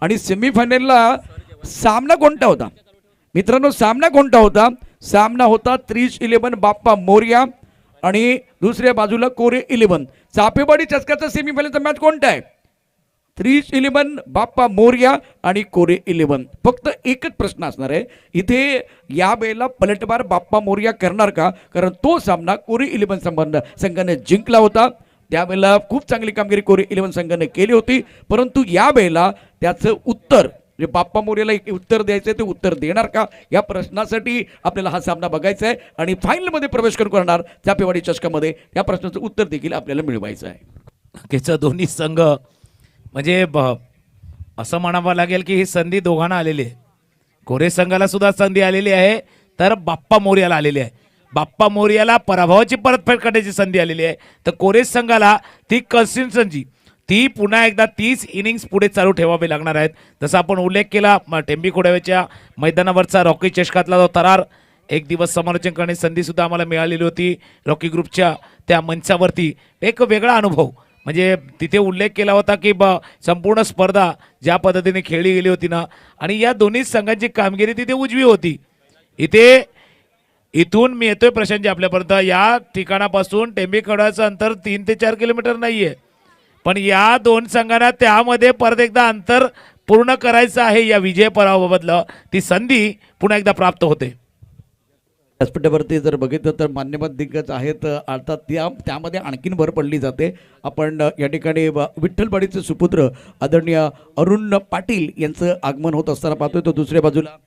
आणि सेमीफायनलला सामना कोणता होता मित्रांनो? सामना कोणता होता? सामना होता 30-11 बाप्पा मोरया आणि दुसऱ्या बाजूला कोरे 11. चापेवाडी चषकाचा सेमीफायनलचा मॅच कोणता आहे? 30-11 बाप्पा मोरया आणि कोरे 11. फक्त एकच प्रश्न असणार आहे इथे, या वेळेला पलटवार बाप्पा मोरया करणार का? कारण तो सामना कोरे 11 संघाने जिंकला होता. त्यावेळेला खूप चांगली कामगिरी कोरे 11 संघाने केली होती, परंतु या वेळेला त्याचं उत्तर बाप्पा मोरयाला एक उत्तर द्यायचं, ते उत्तर देणार का या प्रश्नासाठी आपल्याला हा सामना बघायचा आहे. आणि फायनलमध्ये प्रवेश करणार चापेवाडी चषकामध्ये या प्रश्नाचं उत्तर देखील आपल्याला मिळवायचं आहे. नक्कीच दोन्ही संघ म्हणजे असं म्हणावं लागेल की ही संधी दोघांना आलेली आहे. कोरे संघाला सुद्धा संधी आलेली आहे, तर बाप्पा मोरयाला आलेली आहे. बाप्पा मोरयाला पराभवाची परतफेड करण्याची संधी आलेली आहे, तर कोरे संघाला ती कन्सिस्टन्सी ती पुन्हा एकदा 30 इनिंग्स पुढे चालू ठेवावे लागणार आहेत. जसं आपण उल्लेख केला टेंबी खोडाव्याच्या मैदानावरचा रॉकी चषकातला जो थरार, एक दिवस समालोचन करण्याची संधी सुद्धा आम्हाला मिळालेली होती रॉकी ग्रुपच्या त्या मंचावरती. एक वेगळा अनुभव म्हणजे तिथे उल्लेख केला होता की संपूर्ण स्पर्धा ज्या पद्धतीने खेळली गेली होती ना, आणि या दोन्ही संघांची कामगिरी तिथे उजवी होती. इथून मी येतोय प्रशांतजी आपल्यापर्यंत, या ठिकाणापासून टेंबी खोडाचं अंतर 3 ते 4 किलोमीटर नाहीये, पण या दोन संघांना त्यामध्ये परत एकदा अंतर पूर्ण करायचं आहे. या विजय पराभवाबद्दल ती संधी पुन्हा एकदा प्राप्त होते. व्यासपीठावरती जर बघितलं तर मान्यवर दिग्गज आहेत, अर्थात त्यामध्ये आणखीन भर पडली जाते. आपण या ठिकाणी विठ्ठलवाडीचे सुपुत्र आदरणीय अरुण पाटील यांचं आगमन होत असताना पाहतोय. तो दुसऱ्या बाजूला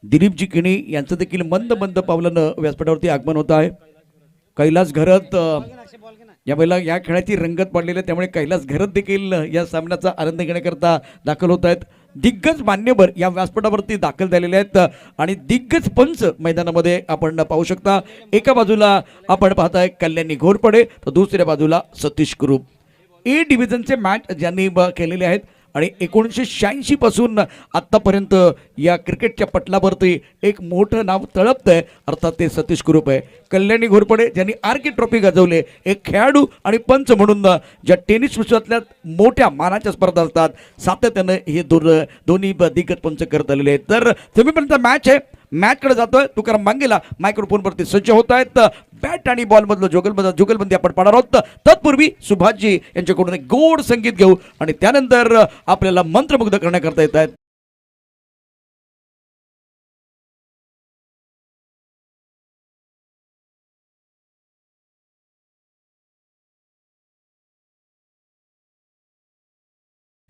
दिलीपजी किणी यांचं देखील मंद मंद पावलानं व्यासपीठावरती आगमन होत आहे. कैलास घरत यावेळेला या खेळाची रंगत पडलेली आहे, त्यामुळे कैलास घरत देखील या सामन्याचा आनंद घेण्याकरता दाखल होत आहेत. दिग्गज मान्यवर या व्यासपीठावरती दाखल झालेले आहेत आणि दिग्गज पंच मैदानामध्ये आपण पाहू शकता. एका बाजूला आपण पाहताय कल्याणी घोरपडे, तर दुसऱ्या बाजूला सतीश कुरूप. ए डिव्हिजनचे मॅच ज्यांनी केलेले आहेत आणि 1986 पासून आत्तापर्यंत या क्रिकेटच्या पटलावरती एक मोठं नाव तळपतंय, अर्थात ते सतीश कुरूप आहे. कल्याणी घोरपडे ज्यांनी आर.के. ट्रॉफी गाजवले, एक खेळाडू आणि पंच म्हणून ज्या टेनिस विश्वातल्या मोठ्या मानाच्या स्पर्धा असतात सातत्यानं हे दोन्ही दिग्गज पंच करत आलेले आहेत. तर सेमीफायनलचा मॅच आहे, मॅचकडे जातोय. तुकाराम मांगेला मायक्रोफोनवरती सज्ज होत आहेत. बॅट आणि बॉल मधलं जुगलबंदी आपण पाहणार आहोत. तत्पूर्वी सुभाषजी यांच्याकडून एक गोड संगीत घेऊ आणि त्यानंतर आपल्याला मंत्रमुग्ध करण्याकरता येत आहेत.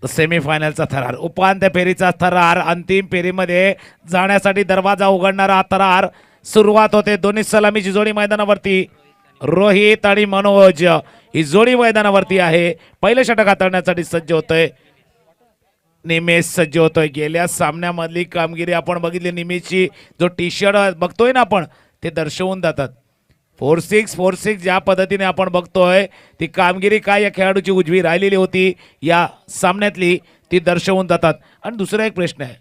सेमीफायनलचा थरार, उपांत्य फेरीचा थरार, अंतिम फेरीमध्ये जाण्यासाठी दरवाजा उघडणारा थरार सुरुवात होते. दोन्ही सलामीची जोडी मैदानावरती, रोहित आणि मनोज ही जोडी मैदानावरती आहे. पहिलं षटक हाताळण्यासाठी सज्ज होतोय निमेश, सज्ज होतोय. गेल्या सामन्यामधली कामगिरी आपण बघितली, निमेशची जो टी शर्ट बघतोय ना आपण, ते दर्शवून जातात. 4-6 ज्या पद्धतीने आपण बघतोय ती कामगिरी काय या खेळाडूची उजवी राहिलेली होती या सामन्यातली, ती दर्शवून जातात. आणि दुसरा एक प्रश्न आहे,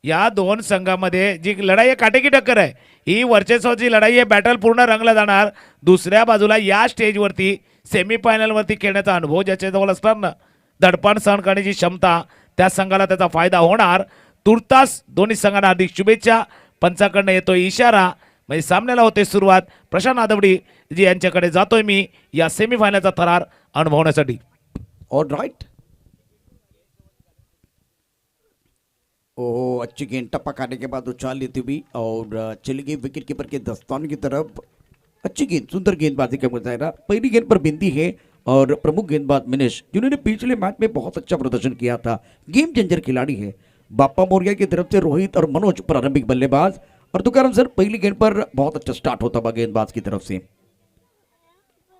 या दोन संघामध्ये जी लढाई आहे काटेकी टक्कर आहे, ही वर्चस्वाची लढाई आहे, बॅटल पूर्ण रंगला जाणार. दुसऱ्या बाजूला या स्टेजवरती सेमीफायनलवरती खेळण्याचा अनुभव ज्याच्याजवळ असणार ना, दडपण सहन करण्याची क्षमता, त्या संघाला त्याचा फायदा होणार. तुर्तास दोन्ही संघांना हार्दिक शुभेच्छा. पंचाकडनं येतोय इशारा, म्हणजे सामन्याला होते सुरुवात. प्रशांत आदवडी जी यांच्याकडे जातोय मी या सेमीफायनलचा थरार अनुभवण्यासाठी. All right. ओह, अच्छी गेंद टपक आने के बाद उछाल लेती हुई और चली गई विकेट कीपर के दस्ताने की तरफ. अच्छी गेंद, सुंदर गेंदबाजी का मुजाहरा. पहली गेंद पर बिंदी है और प्रमुख गेंदबाज मिनेश जिन्होंने पिछले मैच में बहुत अच्छा प्रदर्शन किया था, गेम चेंजर खिलाड़ी है. बाप्पा मोरया की तरफ से रोहित और मनोज प्रारंभिक बल्लेबाज. और तुकाराम सर, पहली गेंद पर बहुत अच्छा स्टार्ट होता हुआ गेंदबाज की तरफ से.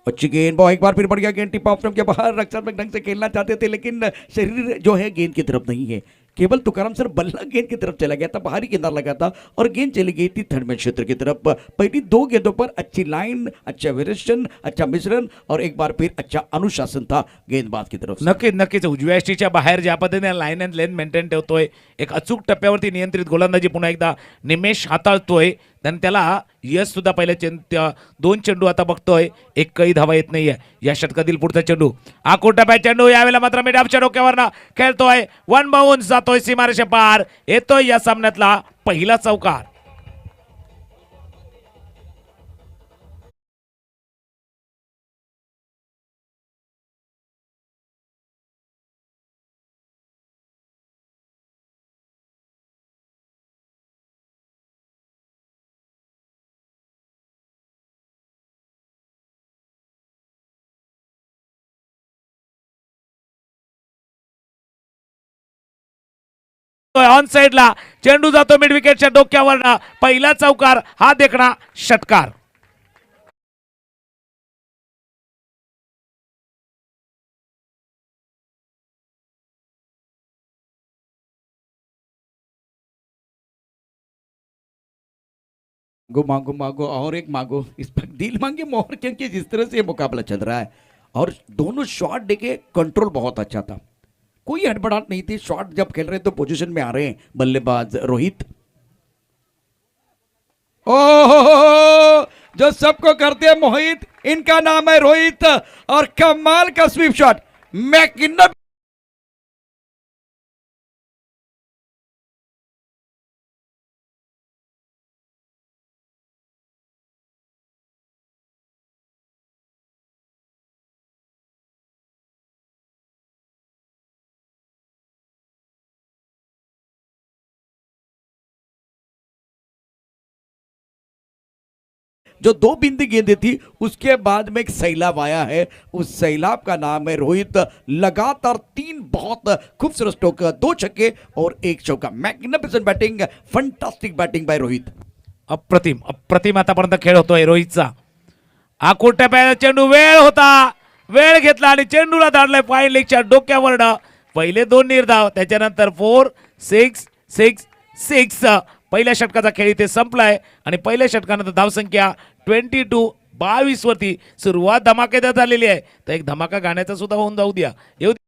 अच्छी गेंद, एक बार फिर बढ़ गया गेंद टिप ऑफ स्टंप के बाहर. रक्षात्मक ढंग से खेलना चाहते थे लेकिन शरीर जो है गेंद की तरफ नहीं है. केवल तुकाराम सर बल्ला गेंद की तरफ चला गया था, बाहरी किनार लगा था और गेंद चली गई थी थर्ड मैन क्षेत्र की तरफ। पहली 2 गेंदों पर अच्छी लाइन, अच्छा वेरिएशन, अच्छा मिश्रण और एक बार फिर अच्छा अनुशासन था गेंदबाज की तरफ से। नक्कीच उजव्या यष्टीच्या बाहेर ज्या पद्धतीने लाईन अँड लेन मेंटेन ठेवतोय, एक अचूक टप्प्यावरती नियंत्रित गोलंदाजी पुन्हा एकदा निमेष हाताळतोय, आणि त्याला यश सुद्धा पहिले 2 चेंडू आता बघतोय, एकही धावा येत नाहीये या षटकातील पुढचा चेंडू, आकुटप्या चेंडू यावेळेला मात्र मिडापच्या डोक्यावरनं खेळतोय, 1 बाउन्स जातोय सीमारेषे पार, येतोय या सामन्यातला पहिला चौकार। ऑन साइडला चेंडू जातो मिड विकेटच्या डोक्यावरनं, पहिला चौकार, हा देखणा षटकार। मांगो मांगो और एक मांगो, इस पर दिल मांगे मोहर, क्योंकि जिस तरह से ये मुकाबला चल रहा है और दोनों शॉट देखे, कंट्रोल बहुत अच्छा था, कोई हड़बड़ाहट नहीं थी। शॉट जब खेल रहे हैं तो पोजीशन में आ रहे हैं बल्लेबाज रोहित। ओहो, जो सबको करते हैं मोहित, इनका नाम है रोहित और कमाल का स्वीप शॉट, मैग्निफिसेंट। जो 2 बिंदी गेंदें थी उसके बाद में एक सैलाब आया है, उस सैलाब का नाम है रोहित। लगातार 3 बहुत खूबसूरत स्ट्रोक, 2 छक्के और 1 चौका, magnificent batting, fantastic batting bye Rohit. अप्रतिम अप्रतिम आतापर्यंत खेळ होतोय रोहितचा। आकुटप्या चेंडू, वेळ होता, वेळ घेतला आणि चेंडूला धाडलाय फाईन लेगच्या डोक्यावरनं, पहिले 2 निर्धाव, त्याच्यानंतर 4 6 6 6, पहिल्या षटकाचा खेळ इथे संपलाय आणि पहिल्या षटकानंतर धावसंख्या 22 वरती सुरुवात धमाकेदार झालेली आहे, तर एक धमाका गाण्याचा सुद्धा होऊन जाऊ द्या, येऊ द्या।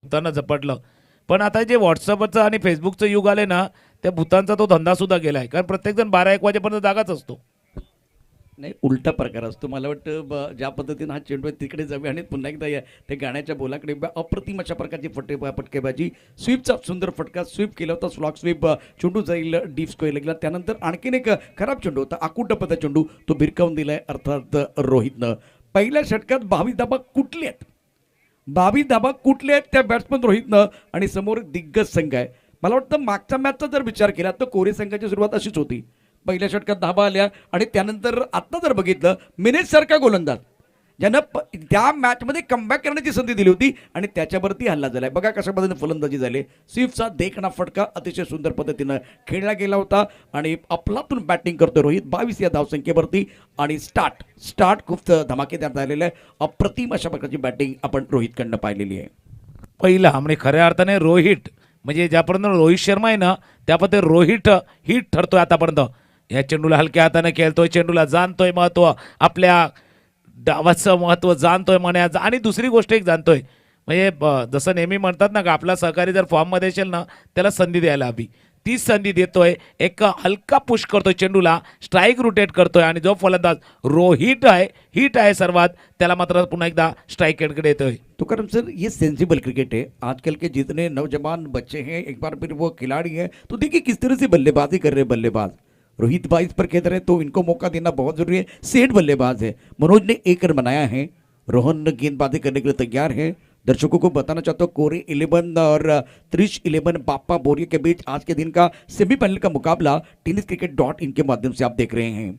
त्यांना झपटलं, पण आता जे व्हॉट्सअपचं आणि फेसबुकचं युग आले ना, त्या भूतांचा तो धंदा सुद्धा गेलाय, कारण प्रत्येक जण 12-1 वाजेपर्यंत जागाच असतो। नाही, उलटा प्रकार असतो। मला वाटतं ज्या पद्धतीनं हा चेंडू आहे तिकडे जावे आणि पुन्हा एकदा ते गाण्याच्या बोलाकडे अप्रतिम अशा प्रकारची फटकेबाजी, स्वीपचा सुंदर फटका, स्वीप केला होता, स्लॉक स्वीप, चेंडू जाईल डीप स्क्वेअरला गेला, त्यानंतर आणखीन एक खराब चेंडू होता, आकुटपचा चेंडू, तो भिरकावून दिलाय अर्थात रोहितनं। पहिल्या षटकात 22 धाबा कुठले आहेत, 22 धाबा कुठले आहेत त्या बॅट्समन रोहितनं, आणि समोर दिग्गज संघ आहे। मला वाटतं मागच्या मॅचचा जर विचार केला तर कोरे संघाची सुरुवात अशीच होती, पहिल्या षटकात धाबा आल्या आणि त्यानंतर आता जर बघितलं मिनेज सारखा गोलंदाज ज्यानं त्या मॅचमध्ये कमबॅक करण्याची संधी दिली होती आणि त्याच्यावरती हल्ला झालाय, बघा कशा पद्धतीने फलंदाजी झाली। स्वीपचा देखणा फटका अतिशय सुंदर पद्धतीनं खेळला गेला होता आणि अफलातून बॅटिंग करतोय रोहित 22 या धावसंख्येवरती, आणि स्टार्ट खूप धमाकेदार झालेलं आहे, अप्रतिम अशा प्रकारची बॅटिंग आपण रोहितकडनं पाहिलेली आहे। पहिला म्हणजे खऱ्या अर्थाने रोहित, म्हणजे ज्यापर्यंत रोहित शर्मा आहे ना, त्यापर्यंत रोहित हिट ठरतोय आतापर्यंत। या चेंडूला हलक्या हाताने खेळतोय, चेंडूला जाणतोय महत्व, आपल्या डावाचं महत्व जाणतोय म्हणायचं, आणि दुसरी गोष्ट एक जाणतोय, म्हणजे जसं नेहमी म्हणतात ना का आपला सहकारी जर फॉर्ममध्ये असेल ना त्याला संधी द्यायला हवी, ती संधी देतोय, एक हलका पुश करतोय चेंडूला, स्ट्राईक रोटेट करतोय, आणि जो फलंदाज रोहित आहे, हिट आहे सर्वात, त्याला मात्र पुन्हा एकदा स्ट्राईक रेटकडे येतोय। तुकाराम सर, ये सेंसिबल क्रिकेट है, आजकल के जितने नौजवान बच्चे हैं, एक बार फिर वो खिलाड़ी हैं, तो देखिए किस तरह से बल्लेबाजी कर रहे हैं बल्लेबाज। रोहित भाई इस पर खेल रहे हैं तो इनको मौका देना बहुत जरूरी है। सेठ बल्लेबाज है, मनोज ने 1 रन बनाया है, रोहन गेंदबाजी करने के लिए तैयार है। दर्शकों को बताना चाहता हूँ कोरे 11 और त्रिश 11 बाप्पा बोरिया के बीच आज के दिन का सेमीफाइनल का मुकाबला tenniscricket.in के माध्यम से आप देख रहे हैं।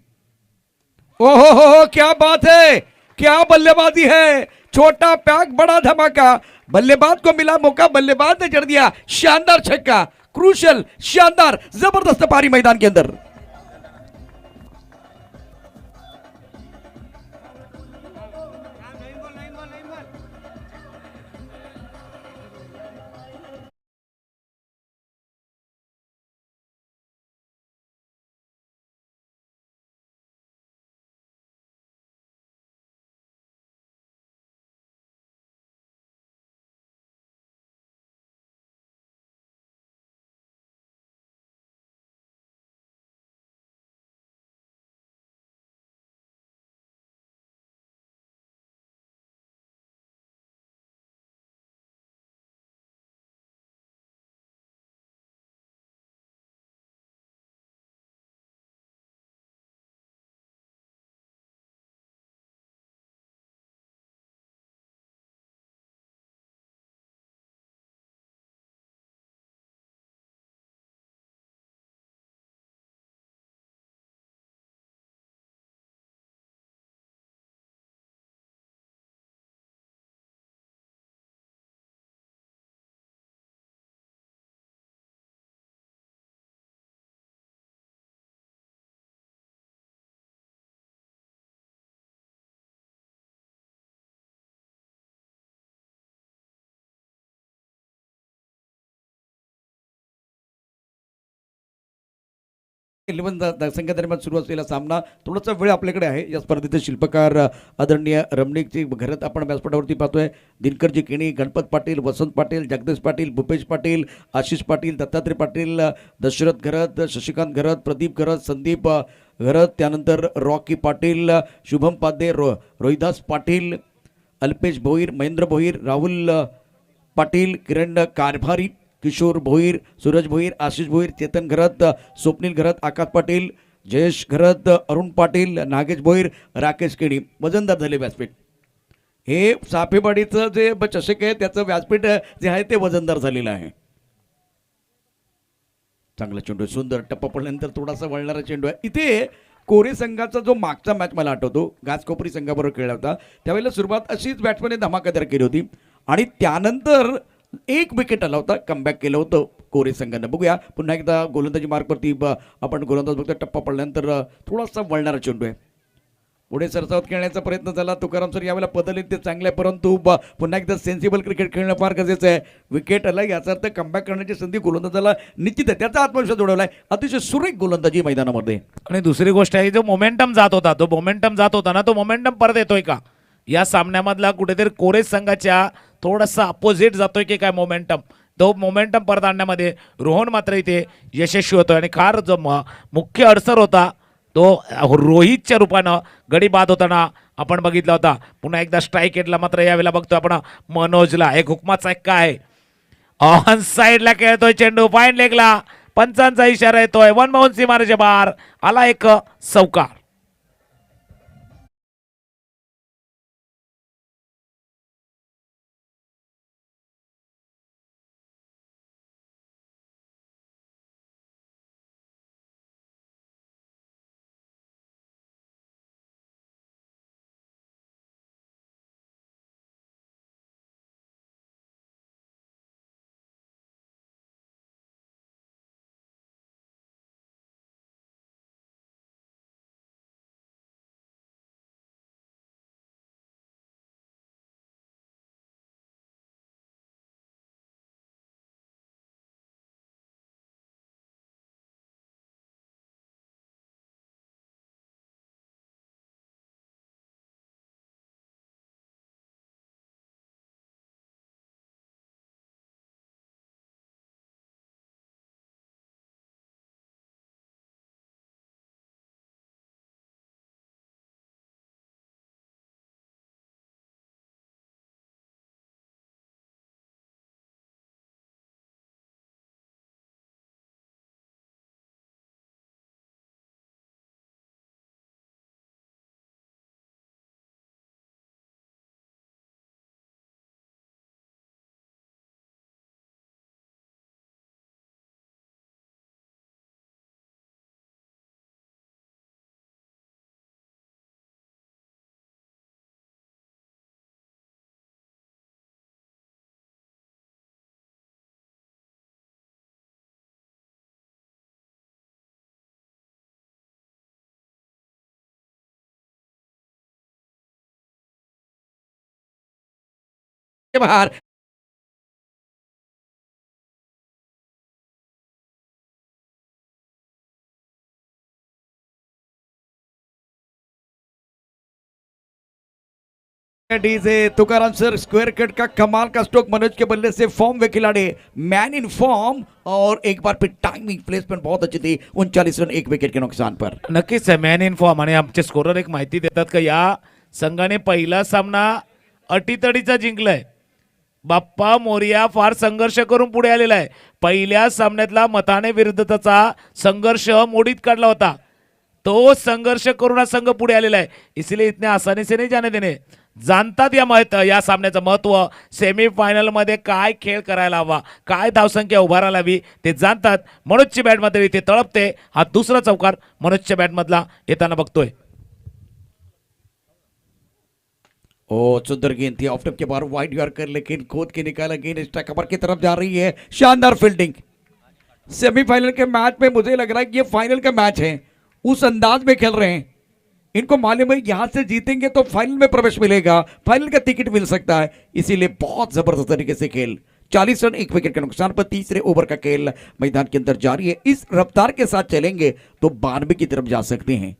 ओहो, क्या बात है, क्या बल्लेबाजी है, छोटा पैक बड़ा धमाका, बल्लेबाज को मिला मौका, बल्लेबाज ने जड़ दिया शानदार छक्का, क्रूशल, शानदार, जबरदस्त पारी मैदान के अंदर। संघादरम्यान सुरू असलेला सामना थोडासा वेळ आपल्याकडे आहे. या स्पर्धेचे शिल्पकार आदरणीय रमणीकची घरात आपण व्यासपीठावरती पाहतोय. दिनकरजी केणी, गणपत पाटील, वसंत पाटील, जगदीश पाटील, भूपेश पाटील, आशिष पाटील, दत्तात्रय पाटील, दशरथ घरत, शशिकांत घरत, प्रदीप घरत, संदीप घरत, त्यानंतर रॉकी पाटील, शुभम पादे, रोहिदास पाटील, अल्पेश भोईर, महेंद्र भोईर, राहुल पाटील, किरण कारभारी, किशोर भोईर, सूरज भोईर, आशिष भोईर, चेतन घरत, स्वप्नील घरत, आकाश पाटील, जयेश घरत, अरुण पाटील, नागेश भोईर, राकेश केणी वजनदार झाले व्यासपीठ. हे साफेवाडीचं जे चषक आहे त्याचं व्यासपीठ जे आहे ते वजनदार झालेलं आहे. चांगला चेंडू, सुंदर टप्पा पडल्यानंतर थोडासा वळणारा चेंडू आहे. इथे कोरे संघाचा जो मागचा मॅच मला आठवतो, घासकोपरी संघाबरोबर खेळला होता, त्यावेळेला सुरुवात अशीच बॅट्समॅनने धमाकेदार केली होती आणि त्यानंतर एक विकेट आला होता, कमबॅक केलं होतं कोरे संघानं. बघूया पुन्हा एकदा गोलंदाजी मार्कवरती आपण गोलंदाज बघतो. टप्पा पडल्यानंतर थोडासा वळणारा चेंडू आहे. पुढे सरसावत खेळण्याचा प्रयत्न झाला. तुकाराम सर यावेळेला बदलले ते चांगले आहे, परंतु पुन्हा एकदा सेन्सिबल क्रिकेट खेळणं फार गरजेचं आहे. विकेट आला याचा अर्थ कमबॅक करण्याची संधी गोलंदाजाला निश्चित आहे. त्याचा आत्मविश्वास जोडवला आहे. अतिशय सुरेख गोलंदाजी मैदानामध्ये. आणि दुसरी गोष्ट आहे, जो मोमेंटम जात होता ना, तो मोमेंटम परत येतोय का या सामन्यामधला? कुठेतरी कोरेज संघाच्या थोडासा अपोजिट जातोय की काय मोमेंटम? तो मोमेंटम परत आणण्यामध्ये रोहन मात्र इथे यशस्वी होतोय. आणि खार जो मुख्य अडसर होता तो रोहितच्या रूपानं गडी बाद होताना आपण बघितला होता. पुन्हा एकदा स्ट्राईक रेटला मात्र यावेळेला बघतोय आपण मनोजला. एक हुकमाचा एक काय ऑन साईडला खेळतोय चेंडू, फाईन लेगला, पंचांचा इशारा येतोय, मनमोहन सिंह मारेचे बार आला एक चौकार. बाहर DJ Tukaram sir square cut का कमाल का स्ट्रोक मनोज के बल्ले से फॉर्म में खिलाड़ी मैन इन फॉर्म और एक बार फिर टाइमिंग प्लेसमेंट बहुत अच्छी थी 39 रन 1 विकेट के नुकसान पर. नक्कीच आहे मॅन इन फॉर्म आणि आमचे स्कोरर एक माहिती देतात का या संघाने पहिला सामना अटीतडीचा जिंकलाय. बाप्पा मोरिया फार संघर्ष करून पुढे आलेला आहे. पहिल्या सामन्यातला मताने विरुद्धचा संघर्ष मोडीत काढला होता. तो संघर्ष करून हा संघ पुढे आलेला आहे. इसलिए इतने आसानी से नहीं जाने देने. जाणतात या सामन्याचं महत्व. सेमीफायनल मध्ये काय खेळ करायला हवा, काय धावसंख्या उभारायला हवी ते जाणतात. मनोजची बॅटमध्ये इथे तळपते. हा दुसरा चौकार मनोजच्या बॅटमधला येताना बघतोय. ओ सुंदर गेंद थी ऑफ टप के बाहर वाइड यॉर्कर लेकिन खोद के निकाला गेंद स्ट्राइक कवर की तरफ जा रही है. शानदार फील्डिंग. सेमीफाइनल के मैच में मुझे लग रहा है कि ये फाइनल का मैच है. उस अंदाज में खेल रहे हैं. इनको मालूम है यहां से जीतेंगे तो फाइनल में प्रवेश मिलेगा, फाइनल का टिकट मिल सकता है. इसीलिए बहुत जबरदस्त तरीके से खेल. 40 रन 1 विकेट के नुकसान पर तीसरे ओवर का खेल मैदान के अंदर जारी है. इस रफ्तार के साथ चलेंगे तो 92 की तरफ जा सकते हैं.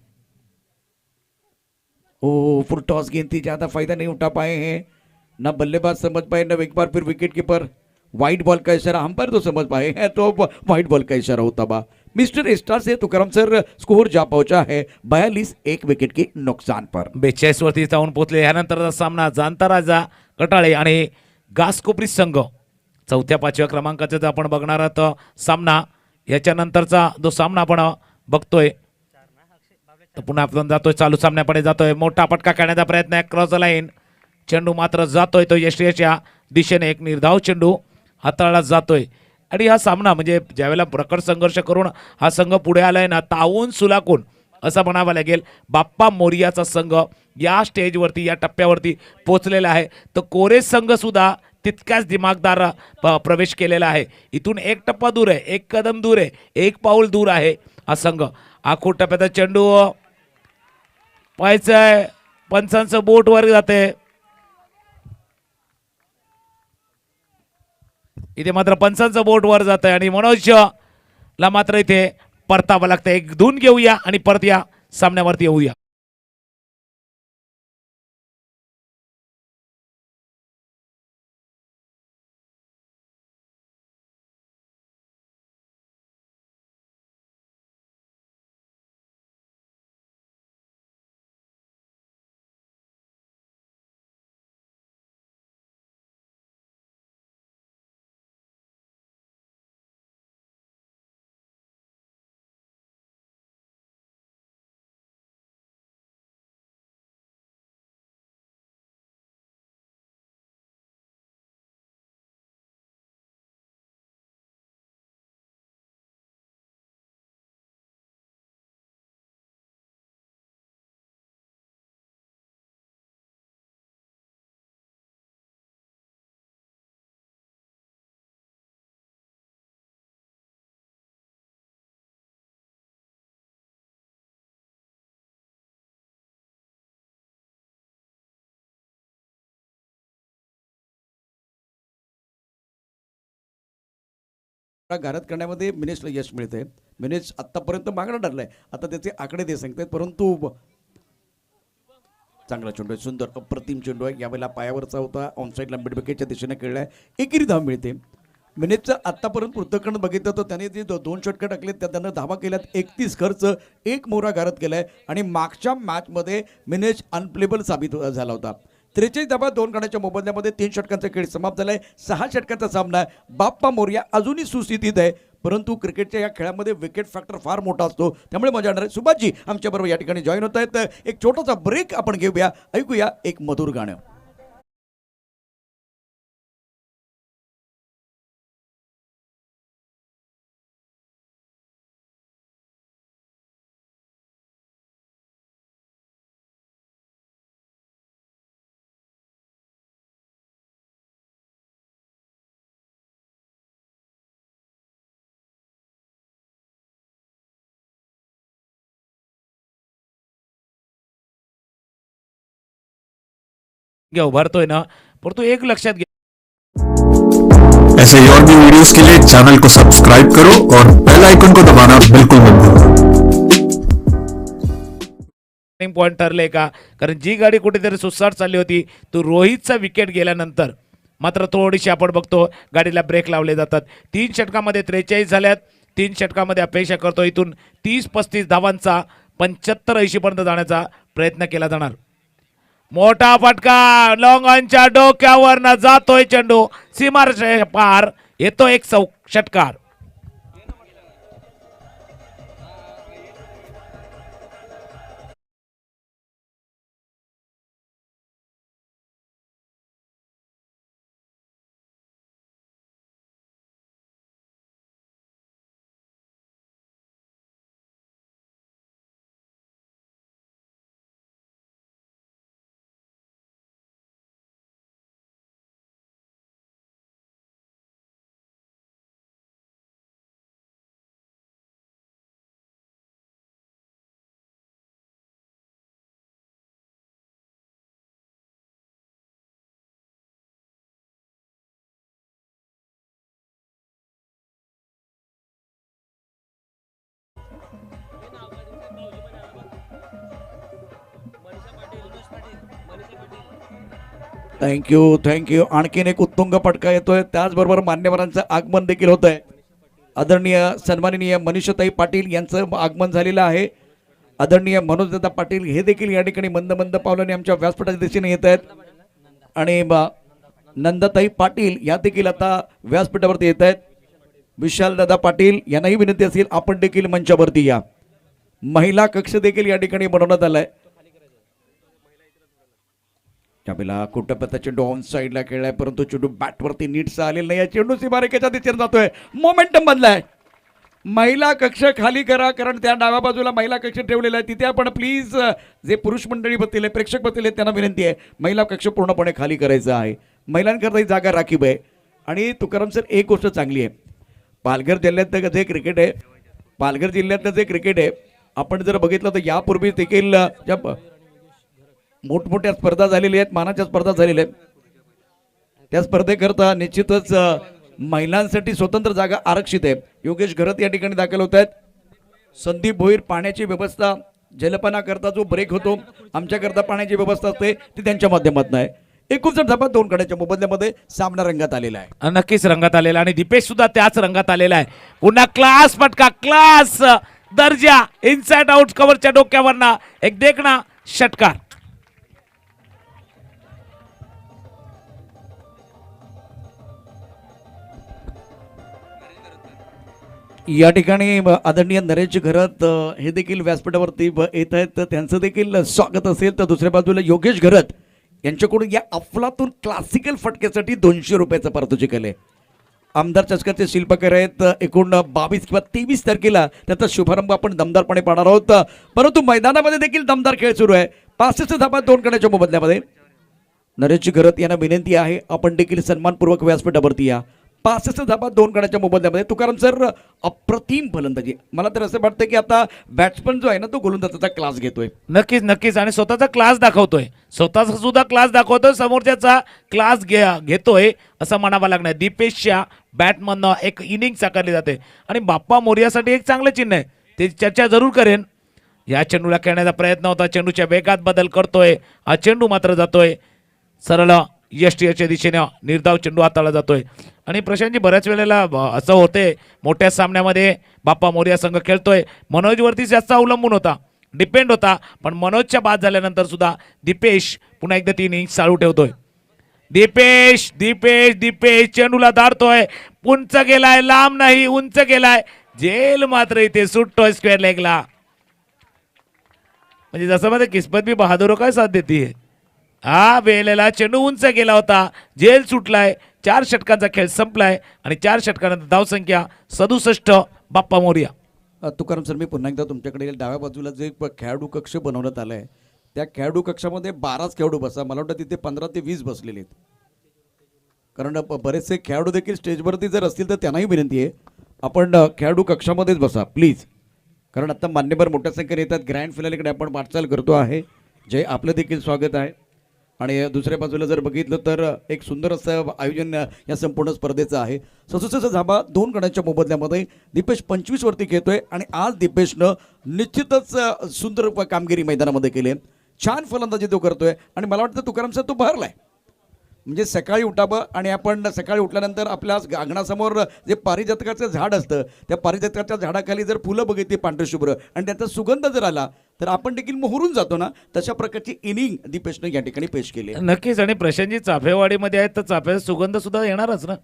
ओ फुल टॉस गेंद थी, ज्यादा फायदा नहीं उठा पाए हैं. ना बल्लेबाज समझ पाए ना एक बार फिर विकेट कीपर. वाइट बॉल का इशारा हम पर तो समझ पाए हैं तो वाइट बॉल का इशारा होता बा. मिस्टर स्टार से तुकाराम सर स्कोर जा पहुंचा है 42 1 विकेट के नुकसान पर. 42 वरती जाऊन पोहोचले. यानंतरचा सामना जाणता राजा कटाळे आणि घासकोपरी संघ. चौथ्या पाचव्या क्रमांकाचा जर आपण बघणार आहोत सामना. याच्यानंतरचा जो सामना आपण बघतोय तर पुन्हा आपण जातोय चालू सामन्याकडे जातोय. मोठा फटका काढण्याचा प्रयत्न आहे. क्रॉस लाईन चेंडू मात्र जातोय तो यष्टीच्या दिशेने. एक निर्धाव चेंडू हाताळला जातोय. आणि हा सामना म्हणजे ज्यावेळेला प्रखर संघर्ष करून हा संघ पुढे आलाय ना, तावून सुलाकून असं म्हणावं लागेल. बाप्पा मोरियाचा संघ या स्टेजवरती या टप्प्यावरती पोहोचलेला आहे. तर कोरे संघ सुद्धा तितकाच दिमागदार प्रवेश केलेला आहे. इथून एक टप्पा दूर आहे, एक कदम दूर आहे, एक पाऊल दूर आहे हा संघ. आखूड टप्प्याचा चेंडू पाहायचंय. पंचांचं बोट वर जाते. इथे मात्र पंचांचं बोट वर जात आहे आणि मनोजला मात्र इथे परतावं लागतं. एक धून घेऊया आणि परत या सामन्यावरती येऊया. घरात करण्यामध्ये मिनेशला यश मिळते. मिनेश आतापर्यंत मागणं ठरलंय. आता त्याचे आकडे ते सांगतात परंतु चांगला चेंडू आहे. सुंदर अप्रतिम चेंडू आहे. यावेळेला पायावरचा होता. ऑनसाईडला मिड विकेटच्या दिशेने खेळलाय. एकेरी धाव मिळते. मिनेशचं आतापर्यंत पृथक्करण बघितलं तर त्याने जे 2 षटकं टाकलेत त्या त्यानं धावा केल्यात. 31 खर्च 1 मोहरा घरात केलाय आणि मागच्या मॅचमध्ये मिनेश अनप्लेबल साबित झाला होता. 43 धावा 2 गणाच्या मोबदल्यामध्ये 3 षटकांचा खेळ समाप्त झालाय. 6 षटकांचा सामना आहे. बाप्पा मोरिया अजूनही सुस्थितीत आहे परंतु क्रिकेटच्या या खेळामध्ये विकेट फॅक्टर फार मोठा असतो त्यामुळे मजा येणार आहे. सुभाषजी आमच्याबरोबर या ठिकाणी जॉईन होत आहेत. एक छोटासा ब्रेक आपण घेऊया. ऐकूया एक मधुर गाणं. उभारतोय ना, परंतु एक लक्षात घ्या. ऐसे ही और भी वीडियोस के लिए चैनल को सब्सक्राइब करो और बेल आइकन को दबाना बिल्कुल मत भूलो। पॉइंट ठरले का, कारण जी गाडी कुठेतरी सुसाट चालली होती तो रोहितचा विकेट गेल्यानंतर मात्र थोडीशी आपण बघतो गाडीला ब्रेक लावले जातात. 3 षटकामध्ये 43 झाल्यात. 3 षटकामध्ये अपेक्षा करतो इथून 30-35 धावांचा 75-80 पर्यंत जाण्याचा प्रयत्न केला जाणार. मोठा फटका लॉंग ऑनच्या डोक्यावरनं जातोय चेंडू सीमारेषे पार, येतो एक षटकार. थँक्यू. आणखीन एक उत्तुंग फटका येतोय. त्याचबरोबर मान्यवरांचं आगमन देखील होत आहे. आदरणीय सन्माननीय मनीषाताई पाटील यांचं आगमन झालेलं आहे. आदरणीय मनोजदादा पाटील हे देखील या ठिकाणी मंद मंद पावलांनी आमच्या व्यासपीठाच्या दिशेने येत आहेत. आणि नंदाताई पाटील या देखील आता व्यासपीठावरती येत आहेत. विशालदादा पाटील यांनाही विनंती असेल आपण देखील मंचावरती या. महिला कक्ष देखील या ठिकाणी बनवण्यात आलाय. त्यावेळेला कुटपता चेंडू ऑन साईडला खेळलाय, परंतु चेंडू बॅटवरती नीटचा आलेला नाही. चेंडू सीमारेखेच्या दिशेने जातोय. मोमेंटम बदलाय. महिला कक्ष खाली करा, कारण त्या डाव्या बाजूला महिला कक्ष ठेवलेला आहे. तिथे आपण प्लीज जे पुरुष मंडळी बसलेले प्रेक्षक बसलेले त्यांना विनंती आहे महिला कक्ष पूर्णपणे खाली करायचं आहे. महिलांकरता ही जागा राखीव आहे. आणि तुकाराम सर एक गोष्ट चांगली आहे, पालघर जिल्ह्यातलं जे क्रिकेट आहे, पालघर जिल्ह्यातलं जे क्रिकेट आहे आपण जर बघितलं तर यापूर्वी देखील ज्या मोठमोठ्या स्पर्धा झालेल्या आहेत, मानाच्या स्पर्धा झालेल्या आहेत, त्या स्पर्धेकरता निश्चितच महिलांसाठी स्वतंत्र जागा आरक्षित आहे. योगेश घरत या ठिकाणी दाखल होत आहेत. संदीप भोईर पाण्याची व्यवस्था जलपानाकरता जो ब्रेक होतो आमच्याकरता पाण्याची व्यवस्था असते ती त्यांच्या माध्यमातून आहे. 21 धावा 2 गड्याच्या मोबदल्यामध्ये सामना रंगात आलेला आहे. नक्कीच रंगात आलेला आणि दीपेश सुद्धा त्याच रंगात आलेला आहे. पुन्हा क्लास फटका, क्लास दर्जा, इनसाइड आउट कव्हरच्या डोक्यावरना एक देखणा षटकार. या ठिकाणी आदरणीय नरेश घरत हे देखील व्यासपीठावरती येत आहेत, तर त्यांचं देखील स्वागत असेल. तर दुसऱ्या बाजूला योगेश घरत यांच्याकडून या अफलातून क्लासिकल फटक्यासाठी 200 रुपयाचं पारितोषिक आले. आमदार चषकाचे शिल्पकार आहेत. एकूण 22 किंवा 23 तारखेला त्याचा शुभारंभ आपण दमदारपणे पाहणार आहोत. परंतु मैदानामध्ये देखील दमदार खेळ सुरू आहे. 65 धावा 2 गड्याच्या मोबदल्यामध्ये नरेश घरत यांना विनंती आहे आपण देखील सन्मानपूर्वक व्यासपीठावरती या. 65 धावा 2 गड्याच्या मोबदल्यामध्ये तुकाराम सर अप्रतिम फलंदाजी. मला तर असं वाटतं की आता बॅट्समन जो आहे ना तो गोलंदाजाचा क्लास घेतोय. नक्कीच आणि स्वतःचा क्लास दाखवतोय, स्वतःचा सुद्धा क्लास दाखवतोय, समोरच्याचा क्लास घेतोय असं म्हणावं लागणार. दीपेशच्या बॅटमधनं एक इनिंग साकारली जाते आणि बाप्पा मोर्यासाठी एक चांगलं चिन्ह आहे, ते चर्चा जरूर करेन. या चेंडूला खेळण्याचा प्रयत्न होता, चेंडूच्या वेगात बदल करतोय, हा चेंडू मात्र जातोय सरळ यष्टीच्या दिशेने. निर्धाव चेंडू हाताळला जातोय आणि प्रशांतजी बऱ्याच वेळेला असं होते मोठ्या सामन्यामध्ये बाप्पा मोर्या संघ खेळतोय, मनोजवरती जास्त अवलंबून होता, डिपेंड होता, पण मनोजच्या बाद झाल्यानंतर सुद्धा दीपेश पुन्हा एकदा 3 इनिंग चालू ठेवतोय. दीपेश दीपेश दीपेश चेंडूला दाडतोय, उंच गेलाय, लांब नाही उंच गेलाय, जेल मात्र इथे सुटतोय स्क्वेअर लेगला. म्हणजे जसं मध्ये किस्मत भी बहादुरो काय साथ देते. हा वेळेला चेंडू उंच गेला होता, जेल सुटलाय, 4 षटकांचा खेळ संपलाय आणि 4 षटकानंतर धावसंख्या 67 बाप्पा मोर्या. तुकाराम सर मी पुन्हा एकदा तुमच्याकडे डाव्या बाजूला जे खेळाडू कक्ष बनवण्यात आला आहे त्या खेळाडू कक्षामध्ये 12च खेळाडू बसा. मला वाटतं तिथे 15 ते 20 बसलेले आहेत, कारण बरेचसे खेळाडू देखील स्टेजवरती जर असतील तर त्यांनाही विनंती आहे आपण खेळाडू कक्षामध्येच बसा प्लीज, कारण आता मान्यवर मोठ्या संख्येने येतात. ग्रँड फिनालेकडे आपण वाटचाल करतो आहे. जय आपलं देखील स्वागत आहे. आणि दुसऱ्या बाजूला जर बघितलं तर एक सुंदर असं आयोजन या संपूर्ण स्पर्धेचं आहे. 67 धाबा 2 गड्यांच्या मोबदल्यामध्ये दीपेश 25 वरती खेळतोय आणि आज दीपेशनं निश्चितच सुंदर कामगिरी मैदानामध्ये केली आहे. छान फलंदाजी तो करतोय आणि मला वाटतं तुकाराम सर तो भरलाय. म्हणजे सकाळी उठावं आणि आपण सकाळी उठल्यानंतर आपल्या अंगणासमोर जे पारिजातकाचं झाड असतं त्या पारिजातकाच्या झाडाखाली जर फुलं बघितली पांढरे शुभ्र आणि त्याचा सुगंध जर आला तर आपण देखील मोहरून जातो ना. तशा प्रकारची इनिंग दीपेशने या ठिकाणी पेश केली आहे. नक्कीच. आणि प्रशांतजी चाफेवाडीमध्ये आहेत तर चाफ्याचा सुगंध सुद्धा येणारच ना.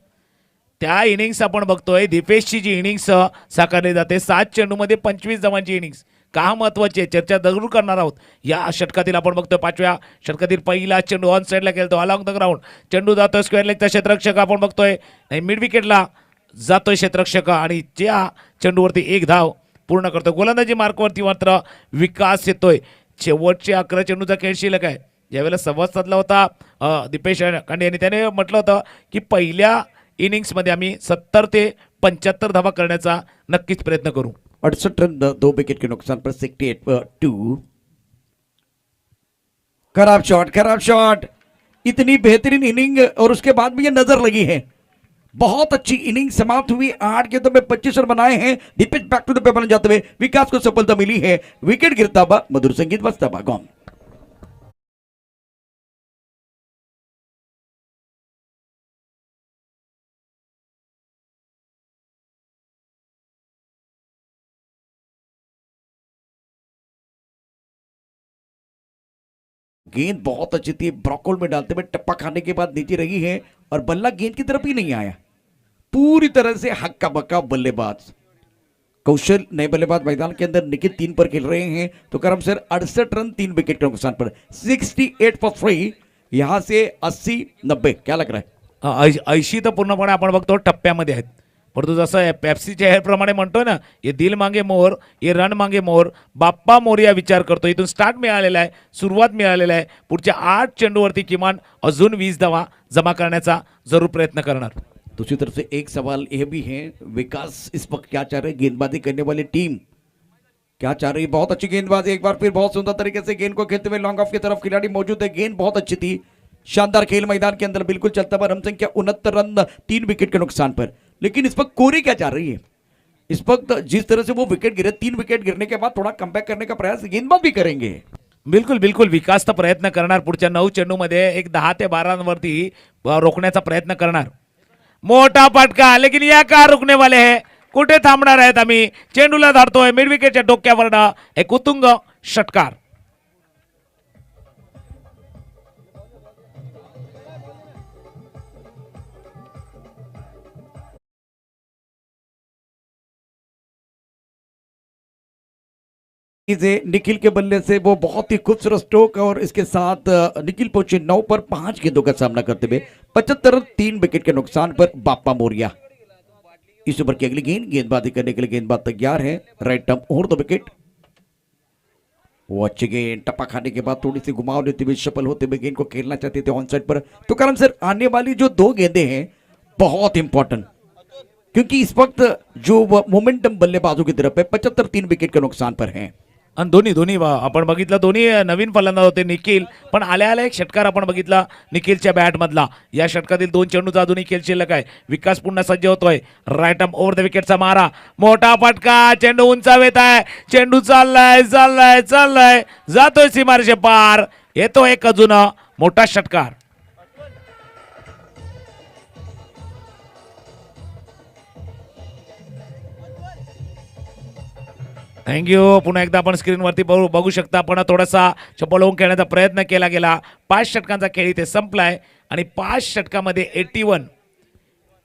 त्या इनिंग्स आपण बघतोय. दीपेशची जी इनिंग्स साकारली जाते 7 चेंडूमध्ये 25 धावांची इनिंग्स का महत्वाची आहे चर्चा जरूर करणार आहोत. या षटकातील आपण बघतोय 5व्या षटकातील पहिला चेंडू ऑन साईडला खेळतो अलॉंग द ग्राउंड. चेंडू जातोय स्क्वेअर लेगचा क्षेत्ररक्षक आपण बघतोय नाही मिड विकेटला जातोय क्षेत्ररक्षक आणि ज्या चेंडूवरती 1 धाव पूर्ण करतोय. गोलंदाजी मार्कवरती मात्र विकास येतोय. शेवटचे 11 चेंडूचा खेळ शिल्लक आहे. ज्यावेळेला संवाद साधला होता दीपेश कांडे यांनी त्याने म्हटलं होतं की पहिल्या इनिंग्समध्ये आम्ही 70 ते 75 धावा करण्याचा नक्कीच प्रयत्न करू. 68 रन 2 विकेट के नुकसान पर 68 पर 2. खराब शॉट इतनी बेहतरीन इनिंग और उसके बाद भी ये नजर लगी है. बहुत अच्छी इनिंग समाप्त हुई. 8 गेंदों में 25 रन बनाए हैं. Deepesh back to the paper जाते हुए विकास को सफलता मिली है. विकेट गिरता हुआ मधुर संगीत बजता हुआ गॉन. गेंद बहुत अच्छी थी. ब्रॉकोल में डालते हुए टप्पा खाने के बाद नीचे रही है और बल्ला गेंद की तरफ ही नहीं आया. पूरी तरह से हक्का बक्का बल्लेबाज कौशल नए बल्लेबाज मैदान के अंदर निखिल 3 पर खेल रहे हैं. तो करम सर 68 रन 3 विकेट के नुकसान पर 68 फॉर 3. यहां से 80-90 क्या लग रहा है? 80 तर पूर्णपणे आपण बघतो टप्प्यामध्ये आहेत. परंतु जसं पेप्सीच्या ह्याप्रमाणे म्हणतोय ना ये दिल मागे मोर ये रन मागे मोर. बाप्पा मोरिया विचार करतो. इथून स्टार्ट मिळालेला आहे सुरुवात मिळालेला आहे. पुढच्या 8 चेंडूवरती किमान अजून 20 धावा जमा करण्याचा जरूर प्रयत्न करणार. दूसरी तरफ से एक सवाल यह भी है विकास इस वक्त क्या चाह रहे हैं? गेंदबाजी करने वाली टीम क्या चाह रही है? बहुत अच्छी गेंदबाजी एक बार फिर बहुत सुंदर तरीके से गेंद को खेलते हुए लॉन्ग ऑफ की तरफ खिलाड़ी मौजूद है. गेंद बहुत अच्छी थी. शानदार खेल मैदान के अंदर बिल्कुल चलता हुआ. रन संख्या 69 रन 3 विकेट के नुकसान पर. लेकिन इस वक्त कोहली क्या चाह रही है? इस वक्त जिस तरह से वो विकेट गिरे 3 विकेट गिरने के बाद थोड़ा कमबॅक करने का प्रयास गेंदबाज भी करेंगे. बिलकुल बिलकुल. विकास तर प्रयत्न करणार. पुढच्या 9 चेंडूमध्ये एक 10 ते 12 रनवरती रोखण्याचा प्रयत्न करणार. मोठा फटका. लेकिन या का रुकने वाले है. कुठे थांबणार आहेत आम्ही. चेंडूला धाडतोय मिड विकेटच्या डोक्यावरनं एक उत्तुंग षटकार. से निखिल के बल्ले से वो बहुत ही खूबसूरत स्ट्रोक और इसके साथ निखिल पहुंचे 9 पर 5 गेंदों का सामना करते हुए 75 रन 3 विकेट के नुकसान पर. बाप्पा मोरिया इस ओवर की अगली गेंदबाजी करने के लिए गेंदबाज तैयार है. राइट टर्म और 2 विकेट. वो अच्छी गेंद टप्पा खाने के बाद थोड़ी सी घुमाव लेते हुए सफल होते हुए गेंद को खेलना चाहते थे ऑन साइड पर. तो कारण सर आने वाली जो 2 गेंदें हैं बहुत इंपॉर्टेंट क्योंकि इस वक्त जो मोमेंटम बल्लेबाजों की तरफ है 75 3 विकेट के नुकसान पर हैं. आणि दोन्ही आपण बघितलं दोन्ही नवीन फलंदाज होते निखिल. पण आल्या एक षटकार आपण बघितला निखिलच्या बॅटमधला. या षटकातील 2 चेंडूचा अजूनही खेळ शिल्लक आहे. विकास पुन्हा सज्ज होतोय. राईट आर्म ओव्हर द विकेटचा मारा. मोठा फटका. चेंडू उंचावेत आहे. चेंडू चाललाय जातोय सीमारेषे पार. येतो एक अजून मोठा षटकार. थँक्यू. पुन्हा एकदा आपण स्क्रीनवरती बघू शकता. पण थोडासा चपळ होऊन खेळण्याचा प्रयत्न केला गेला. 5 षटकांचा खेळ इथे संपलाय आणि 5 षटकामध्ये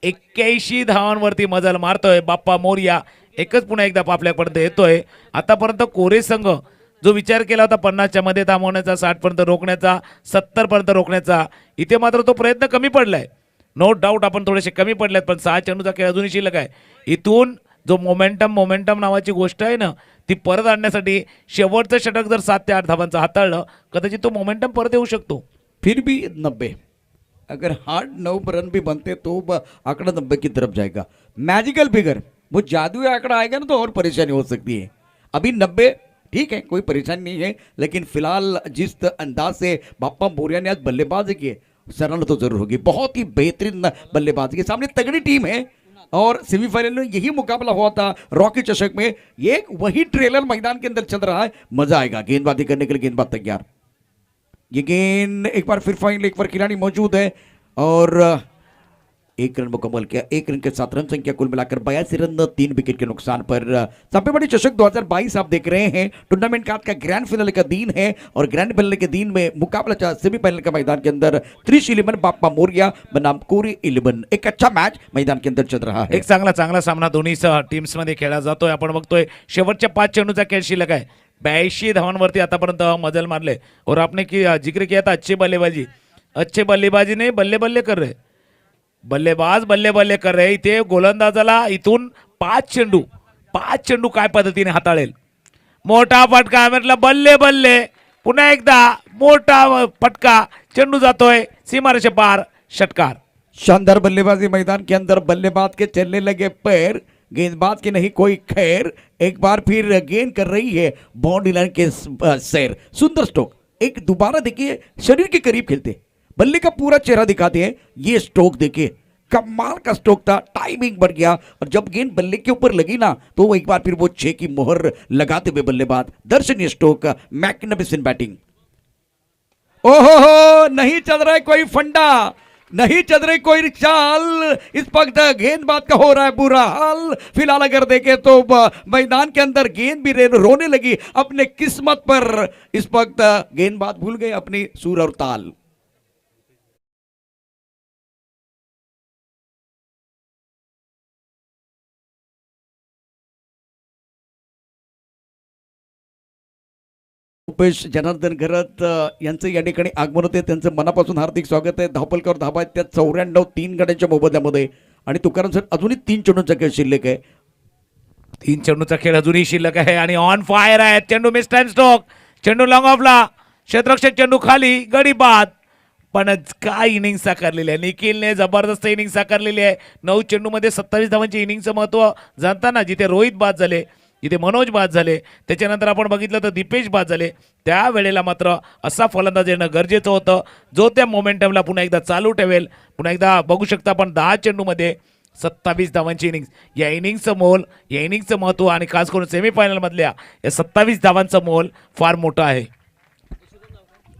81 धावांवरती मजल मारतोय बाप्पा मोरिया. एकच पुन्हा एकदा आपल्यापर्यंत येतोय. आतापर्यंत कोरे संघ जो विचार केला होता 50च्या मध्ये थांबवण्याचा 60 पर्यंत रोखण्याचा 70 पर्यंत रोखण्याचा इथे मात्र तो प्रयत्न कमी पडलाय. नो डाऊट आपण थोडेसे कमी पडलेत पण 6 चेंडूचा खेळ अजूनही शिल्लक आहे. इथून जो मोमेंटम नावाची गोष्ट आहे ना ती परत आणण्यासाठी शेवटचं षटक जर 7 ते 8 धावांचं हाताळलं कदाचित तो मोमेंटम परत येऊ शकतो. फिर भी 90 अगर हार्ड 9 रन भी बनते तो आंकड़ा 90 की तरफ जाएगा. मैजिकल फिगर वो जादुई आंकड़ा आएगा ना तो और परेशानी हो सकती है. अभी 90 ठीक है, कोई परेशानी नहीं है, लेकिन फिलहाल जिस अंदाज से बाप्पा मोरिया ने आज बल्लेबाजी की है, सराहना तो जरूर होगी। बहुत ही बेहतरीन बल्लेबाजी के सामने तगड़ी टीम है और सेमीफाइनल में यही मुकाबला हुआ था रॉकी चषक में। ये वही ट्रेलर मैदान के अंदर चल रहा है, मजा आएगा गेंदबाजी करने के लिए। गेंदबाज तैयार, ये गेंद एक बार फिर फाइनल, एक बार खिलाड़ी मौजूद है और एक रन मुकम्मल किया। एक रन के साथ रन संख्या कुल मिलाकर 82 रन 3 विकेट के नुकसान पर। सापेवाड़ी चषक 2022 आप देख रहे हैं। टूर्नामेंट का आज का ग्रैंड फाइनल का दिन है और ग्रैंड फाइनल के दिन में मुकाबला सेमीफाइनल का मैदान के अंदर त्रिश 11 बाप्पा मोरिया बनाम कोरी 11। एक अच्छा मैच मैदान के अंदर चल रहा है। एक चांगला सामना दोन्ही टीम्स मध्ये खेळला जातोय। आपण बघतोय शेवटच्या 5 चेंडूचा खेळ शिल्लक आहे। 82 धावांवरती आतापर्यंत मजल मारले और आपने जिक्र किया था अच्छी बल्लेबाजी, अच्छे बल्लेबाजी नहीं बल्ले बल्ले कर रहे, बल्लेबाज बल्ले बल्ले कर रहे। इथे गोलंदाजाला इथून 5 चेंडू काय पद्धतीने हाताळेल। मोठा फटका म्हटलं बल्ले बल्ले, पुन्हा एकदा मोठा फटका, चेंडू जातोय सीमारेषे पार, षटकार। शानदार बल्लेबाजी मैदान के अंदर, बल्लेबाज के चलने लगे पैर, गेंदबाज की नहीं कोई खैर। एक बार फिर गेंद कर रही है बाउंड्री लाइन के सैर। सुंदर स्ट्रोक, एक दोबारा देखिए शरीर के करीब खेलते, बल्ले का पूरा चेहरा दिखाते हैं। ये स्ट्रोक देखिए, कमाल का स्ट्रोक था, टाइमिंग बढ़ गया और जब गेंद बल्ले के ऊपर लगी ना तो एक बार फिर वो 6 की मोहर लगाते हुए बल्लेबाज। दर्शनीय स्ट्रोक, मैग्निफिसेंट बैटिंग। ओहो हो, नहीं चल रहा है कोई फंडा, नहीं चल रही कोई चाल, इस वक्त गेंदबाज का हो रहा है बुरा हाल। फिलहाल अगर देखें तो मैदान के अंदर गेंद भी रोने लगी अपने किस्मत पर। इस वक्त गेंदबाज भूल गए अपनी सुर और ताल। रुपेश जनार्दन घरत यांचं या ठिकाणी आगमन होते, त्यांचं मनापासून हार्दिक स्वागत आहे। धावपलकर धाबा आहेत त्या 94 3 गड्यांच्या मोबदल्यामध्ये आणि तुकाराम सर अजूनही 3 चेंडूंचा खेळ शिल्लक आहे। 3 चेंडूचा खेळ अजूनही शिल्लक आहे आणि ऑन फायर आहे। चेंडू मिस टाइम स्ट्रोक, चेंडू लॉंग ऑफला, क्षेत्ररक्षक चेंडू खाली, गडी बाद। पण काय इनिंग साकारलेली आहे निखिलने, जबरदस्त इनिंग साकारलेली आहे। 9 चेंडूमध्ये 27 धावांची इनिंगचं महत्व जाणताना जिथे रोहित बाद झाले, जिथे मनोज बाद झाले, त्याच्यानंतर आपण बघितलं तर दीपेश बाद झाले, त्यावेळेला मात्र असा फलंदाज येणं गरजेचं होतं जो त्या मोमेंटमला पुन्हा एकदा चालू ठेवेल। पुन्हा एकदा बघू शकता आपण 10 चेंडूमध्ये 27 धावांची इनिंग्स, या इनिंगचं मोल, या इनिंगचं महत्त्व आणि खास करून सेमीफायनलमधल्या या 27 धावांचं मोल फार मोठं आहे।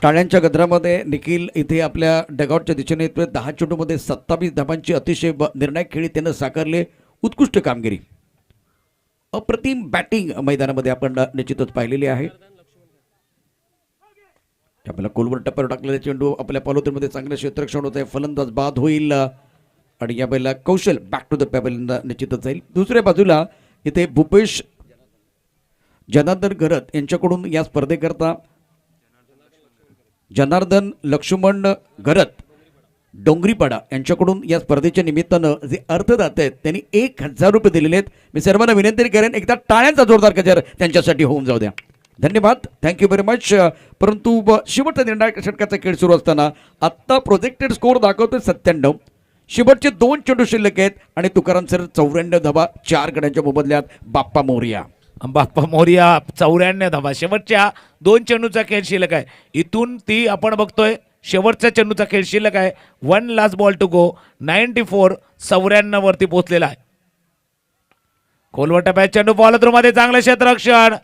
टाळ्यांच्या गजरामध्ये निखिल इथे आपल्या डगआउटच्या दिशेने येतोय। 10 चेंडूमध्ये 27 धावांची अतिशय निर्णायक खेळी त्यानं साकारले, उत्कृष्ट कामगिरी, अप्रतिम बॅटिंग मैदानामध्ये आपण निश्चितच पाहिलेली आहे। आपल्याला कोलवर टप्प्यावर टाकलेला चेंडू आपल्या पॉलोतीमध्ये चांगलं क्षेत्ररक्षण होत आहे, फलंदाज बाद होईल आणि या वेळेला कौशल बॅक टू द पॅबल निश्चितच जाईल। दुसऱ्या बाजूला इथे भूपेश जनार्दन घरत यांच्याकडून या स्पर्धेकरता जनार्दन लक्ष्मण घरत डोंगरीपाडा यांच्याकडून या स्पर्धेच्या निमित्तानं जे अर्धदाते आहेत त्यांनी 1000 रुपये दिलेले आहेत। मी सर्वांना विनंती करेन एकदा टाळ्यांचा जोरदार गजर त्यांच्यासाठी होऊन जाऊ द्या। धन्यवाद, थँक्यू व्हेरी मच। परंतु शेवटचा निर्णायक षटकाचा खेळ सुरू असताना आत्ता प्रोजेक्टेड स्कोर दाखवतोय 97, शेवटचे 2 चेंडू शिल्लक आहेत आणि तुकाराम सर 94 धावा 4 गड्यांच्या मोबदल्यात बाप्पा मोरिया। बाप्पा मोरिया 94 धावा, शेवटच्या 2 चेंडूचा खेळ शिल्लक आहे। इथून ती आपण बघतोय शेवटच्या चेंडूचा खेळ शिल्लक आहे। 1 लास्ट बॉल टू गो, 94 94 वरती पोहोचलेला आहे। खोलवटा पॅच चेंडू बॉल थ्रू मध्ये चांगलं क्षेत्ररक्षण,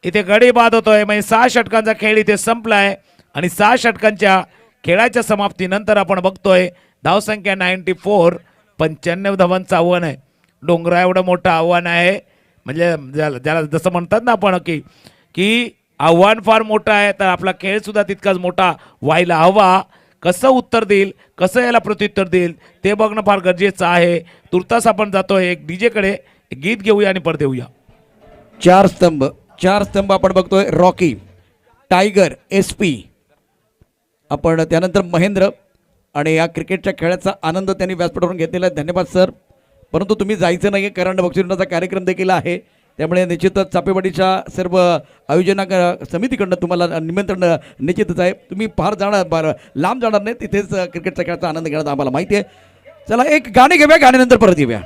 इथे गडी बाद होतोय। म्हणजे 6 षटकांचा खेळ इथे संपलाय आणि 6 षटकांच्या खेळाच्या समाप्तीनंतर आपण बघतोय धावसंख्या 94, 95 धावांचं आव्हान आहे। डोंगरा एवढं मोठं आव्हान आहे, म्हणजे ज्याला जसं म्हणतात ना आपण की आव्हान फार मोठं आहे तर आपला खेळ सुद्धा तितकाच मोठा व्हायला हवा। कसं उत्तर देईल, कसं याला प्रत्युत्तर देईल ते बघणं फार गरजेचं आहे। तुर्तास आपण जातोय एक डीजे कडे, गीत घेऊया आणि परत येऊया। 4 स्तंभ आपण बघतोय, रॉकी, टायगर, SP, आपण त्यानंतर महेंद्र आणि या क्रिकेटच्या खेळाचा आनंद त्यांनी व्यासपीठावरून घेतलेला आहे। धन्यवाद सर। परंतु तुम्ही जायचं नाही आहे कारण बक्षिसाचा कार्यक्रम देखील आहे, त्यामुळे निश्चितच चापेवाडीच्या सर्व आयोजना समितीकडनं तुम्हाला निमंत्रण निश्चितच आहे। तुम्ही फार लांब जाणार नाही, तिथेच क्रिकेटच्या खेळाचा आनंद घेण्यात आम्हाला माहिती आहे। चला एक गाणे घेऊया, गाण्यानंतर परत येऊया।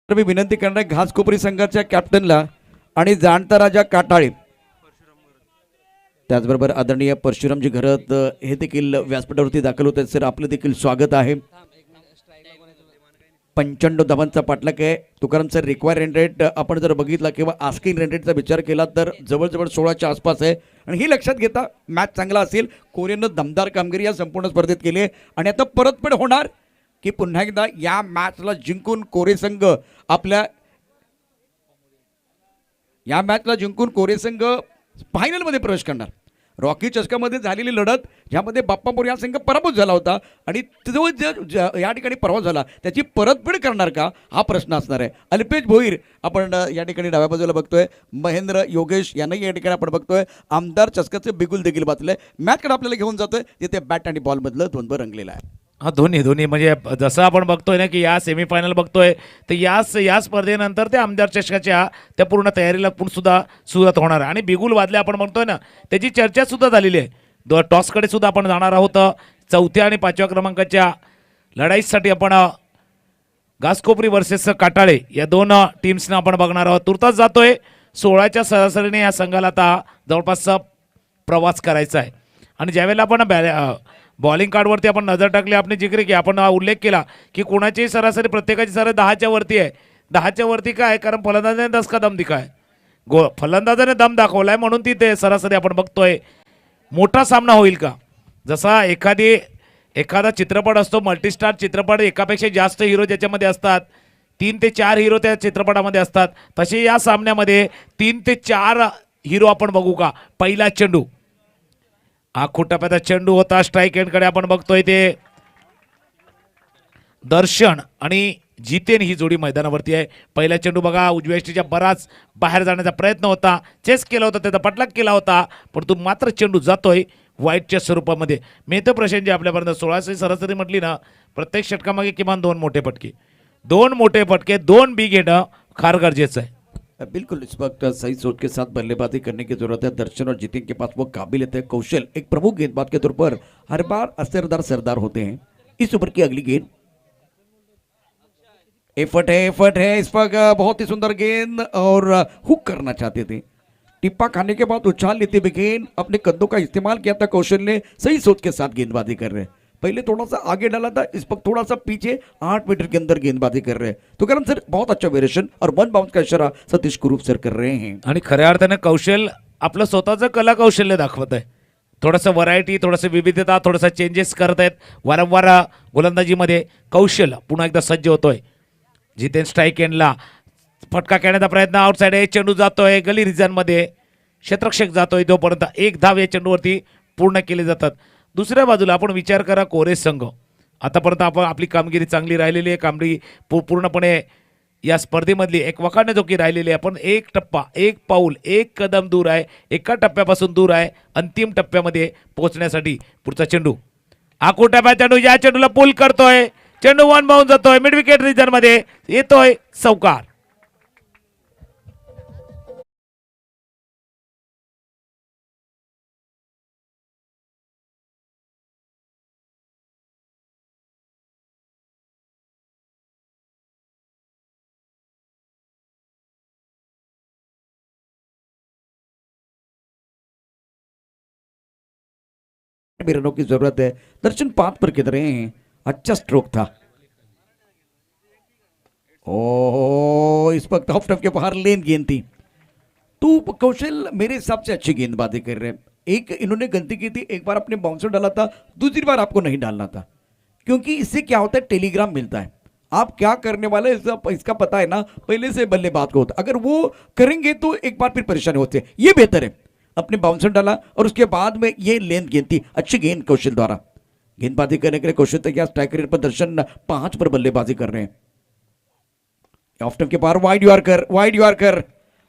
तर मी विनंती करणार आहे घासकोपरी संघाच्या कॅप्टनला आणि जाणता राजा काटाळे त्याचबरोबर आदरणीय परशुरामजी घरत हे देखील व्यासपीठावरती दाखल होत आहेत. सर आपलं देखील स्वागत आहे. 95 धावांचा पाठलाग आहे. Tukaram sir require run rate आपण जर बघितला किंवा आस्किंग रन रेटचा विचार केला तर जवळजवळ 16च्या आसपास आहे आणि ही लक्षात घेता मॅच चांगला असेल. कोरियननं दमदार कामगिरी या संपूर्ण स्पर्धेत केली आहे आणि आता परतफेड होणार की पुन्हा एकदा या मॅचला जिंकून कोरे संघ आपल्या या मॅचला जिंकून कोरे संघ फायनलमध्ये प्रवेश करणार. रॉकी चषकामध्ये झालेली लढत ज्यामध्ये बाप्पापूर या संघ पराभूत झाला होता आणि तो या ठिकाणी पराभव झाला त्याची परतफेड करणार का हा प्रश्न असणार आहे. अल्पेश भोईर आपण या ठिकाणी डाव्या बाजूला बघतोय. महेंद्र योगेश यांनाही या ठिकाणी आपण बघतोय. आमदार चषकाचे बिगुल देखील बातले मॅचकडे आपल्याला घेऊन जातोय तिथे बॅट आणि बॉलमधलं द्वंद्व रंगलेलं आहे. हा दोन्ही म्हणजे जसं आपण बघतोय ना की या सेमीफायनल बघतोय तर या स्पर्धेनंतर ते आमदार चषकाच्या त्या पूर्ण तयारीला सुद्धा सुरुवात होणार आहे. आणि बिगुल वादले आपण म्हणतोय ना त्याची चर्चा सुद्धा झालेली आहे. टॉसकडे सुद्धा आपण जाणार आहोत. 4थ्या आणि 5व्या क्रमांकाच्या लढाईसाठी आपण घासकोपरी वर्सेस काटाळे या दोन टीम्सना आपण बघणार आहोत. तुर्तास जातोय 16च्या सरासरीने या संघाला आता जवळपास प्रवास करायचा आहे. आणि ज्यावेळेला आपण बॉलिंग कार्डवरती आपण नजर टाकली आपण जिक्र की आपण उल्लेख केला की कोणाची सरासरी प्रत्येकाची सरासरी 10च्या वरती आहे. 10च्या वरती काय कारण फलंदाजाने 10 का दम दिखाय फलंदाजाने दम दाखवलाय म्हणून ती ते सरासरी आपण बघतोय. मोठा सामना होईल का जसा एखादा चित्रपट असतो मल्टीस्टार चित्रपट एकापेक्षा जास्त हिरो ज्याच्यामध्ये असतात 3 ते 4 हिरो त्या चित्रपटामध्ये असतात तसे या सामन्यामध्ये 3 ते 4 हिरो आपण बघू का. पहिला चेंडू आखू टप्प्याचा चेंडू होता. स्ट्राईक एंडकडे आपण बघतोय ते दर्शन आणि जितेन ही जोडी मैदानावरती आहे. पहिला चेंडू बघा उजव्या यष्टीच्या बराच बाहेर जाण्याचा प्रयत्न होता. चेस केला होता त्याचा पटलाग केला होता पण तो मात्र चेंडू जातोय वाईटच्या स्वरूपामध्ये. मेहता प्रशांत आपल्यापर्यंत 1600 सरासरी म्हटली ना प्रत्येक षटकामागे किमान 2 मोठे फटके 2 बिग घेणं फार गरजेचं आहे. बिल्कुल इस वक्त सही सोच के साथ बल्लेबाजी करने की जरूरत है. दर्शन और जितिन के पास वो काबिलियत है कौशल एक प्रमुख गेंदबाज के तौर पर हर बार असरदार सरदार होते हैं. इस ओवर की अगली गेंद एफर्ट है इस पर बहुत ही सुंदर गेंद और हुक करना चाहते थे. टिप्पा खाने के बाद उछाल लेते हुए गेंद अपने कदों का इस्तेमाल किया था. कौशल ने सही सोच के साथ गेंदबाजी कर रहे हैं. पहले थोड़ा सा आगे डाला था इस वक्त थोड़ा सा पीछे 8 मीटर के अंदर गेंदबाजी कर रहे हैं. तो करम सर बहुत अच्छा वेरिएशन और 1 बाउंस का इशारा सतीश कुरूप सर कर रहे हैं. आणि खऱ्या अर्थाने कौशल आपलं स्वतःचं कला कौशल्य दाखवत आहे. थोडंसं व्हरायटी थोडंसं विविधता थोडंसं चेंजेस करत आहेत वारंवार गोलंदाजीमध्ये. कौशल पुन्हा एकदा सज्ज होतोय. जितेन स्ट्राईक एंडला फटका खेळण्याचा प्रयत्न आउटसाइड आहे. चेंडू जातोय गली रिजनमध्ये क्षेत्ररक्षक जातोय तोपर्यंत 1 धाव या चेंडूवरती पूर्ण केले जातात. दुसऱ्या बाजूला आपण विचार करा कोरे संघ आतापर्यंत आपली कामगिरी चांगली राहिलेली आहे. कामगिरी पूर्णपणे या स्पर्धेमधली एक वखाणजोगी राहिलेली आहे. पण एक टप्पा एक पाऊल एक कदम दूर आहे. एका टप्प्यापासून दूर आहे अंतिम टप्प्यामध्ये पोहोचण्यासाठी. पुढचा चेंडू आखू टप्प्या चेंडू या चेंडूला पुल करतोय. चेंडू 1 बाउंस जातोय मिड विकेट रिजन मध्ये येतोय चौकार. रनों की जरूरत है. दर्शन 5 पर किधर हैं. अच्छा स्ट्रोक था. ओ इस वक्त ऑफ टफ के बाहर लेन गेंद थी. तो कौशल मेरे हिसाब से अच्छी गेंदबाजी कर रहे हैं. एक इन्होंने गलती की थी एक बार अपने बाउंसर डाला था दूसरी बार आपको नहीं डालना था क्योंकि इससे क्या होता है टेलीग्राम मिलता है आप क्या करने वाले इसका पता है ना पहले से बल्लेबाज को होता. अगर वो करेंगे तो एक बार फिर परेशानी होती है. ये बेहतर है अपने बाउंसर डाला और उसके बाद में ये लेंथ गेंद थी. अच्छी गेंद कौशल द्वारा गेंदबाजी करने के लिए कौशल तैयार. स्ट्राइक रेट पर दर्शन 5 पर बल्लेबाजी कर रहे हैं. ऑफ टफ के पार वाइड यॉर्कर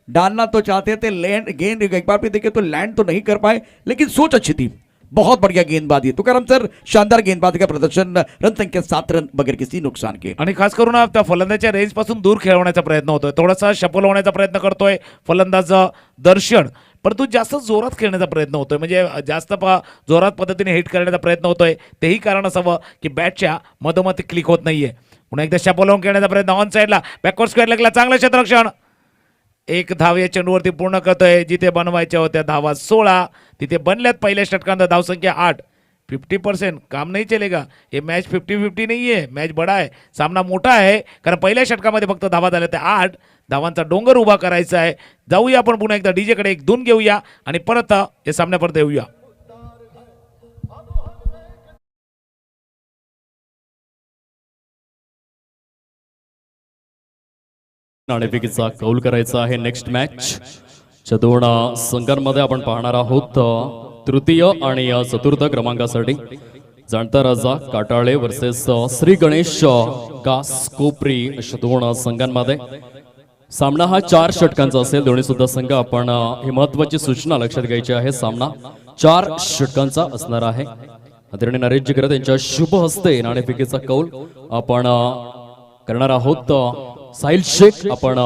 डालना तो चाहते थे लैंड गेंद एक बार भी देखे तो लैंड तो नहीं कर पाए लेकिन सोच अच्छी थी. बहुत बढ़िया गेंदबाजी. तुकाराम सर शानदार गेंदबाजी का प्रदर्शन. रन संख्या 7 रन बगैर किसी नुकसान के. आणि खास करून त्या फलंदाच्या रेंज पासून दूर खेळवण्याचा प्रयत्न होतोय. थोडासा शफल होण्याचा प्रयत्न करतोय फलंदाज दर्शन परंतु जास्त जोरात खेळण्याचा प्रयत्न होतोय म्हणजे जास्त जोरात पद्धतीने हिट करण्याचा प्रयत्न होतोय. तेही कारण असावं की बॅटच्या मधोमध क्लिक होत नाहीये. पुन्हा एकदा शापोलावून खेळण्याचा प्रयत्न ऑन साईडला बॅकवर्ड स्क्वेअर लेगला चांगलं क्षेत्ररक्षण. एक धाव या चेंडूवरती पूर्ण करतोय. जिथे बनवायच्या होत्या धावा 16 तिथे बनल्यात पहिल्या षटकांत धावसंख्या 8. 50% काम नाही चलेगा. हे मॅच 50-50 नाही आहे. मॅच बडा आहे. सामना मोठा आहे कारण पहिल्या षटकामध्ये फक्त धावा झाल्या त्या 8 धावांचा डोंगर उभा करायचा आहे. जाऊया आपण पुन्हा एकदा डीजे कडे 1-2 घेऊया आणि परत या सामन्यापर्यंत येऊया. नाणेफेकीचा कौल करायचा आहे. नेक्स्ट मॅच च्या दोन संघांमध्ये आपण पाहणार आहोत तृतीय आणि चतुर्थ क्रमांकासाठी जाणता राजा काटाळे वर्सेस श्री गणेश कास कोपरी अशा दोन संघांमध्ये सामना हा 4 षटकांचा असेल. दोन्ही सुद्धा संघ आपण ही महत्वाची सूचना लक्षात घ्यायची आहे. सामना 4 षटकांचा असणार आहे. आदरणीय नरेश जिगरत यांच्या शुभ हस्ते नाणेफेकीचा कौल आपण करणार आहोत. साहिल शेख आपण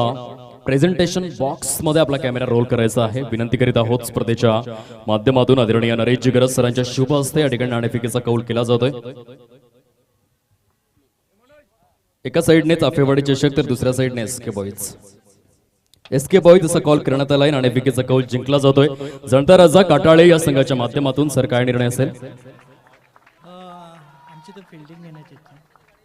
प्रेझेंटेशन बॉक्स मध्ये आपला कॅमेरा रोल करायचा आहे. विनंती करीत आहोत स्पर्धेच्या माध्यमातून आदरणीय नरेश जिगरत सरांच्या शुभ हस्ते या ठिकाणी नाणेफेकीचा कौल केला जातोय. एका साइडने चाफेवाडी चषक तर दुसऱ्या साइडने एसके बॉईज असा कॉल करण्यात आलाय. नाणेफेकीचा कौल जिंकला जातोय. जनता राजा काटाळे या संघाच्या माध्यमातून सर काय निर्णय असेल.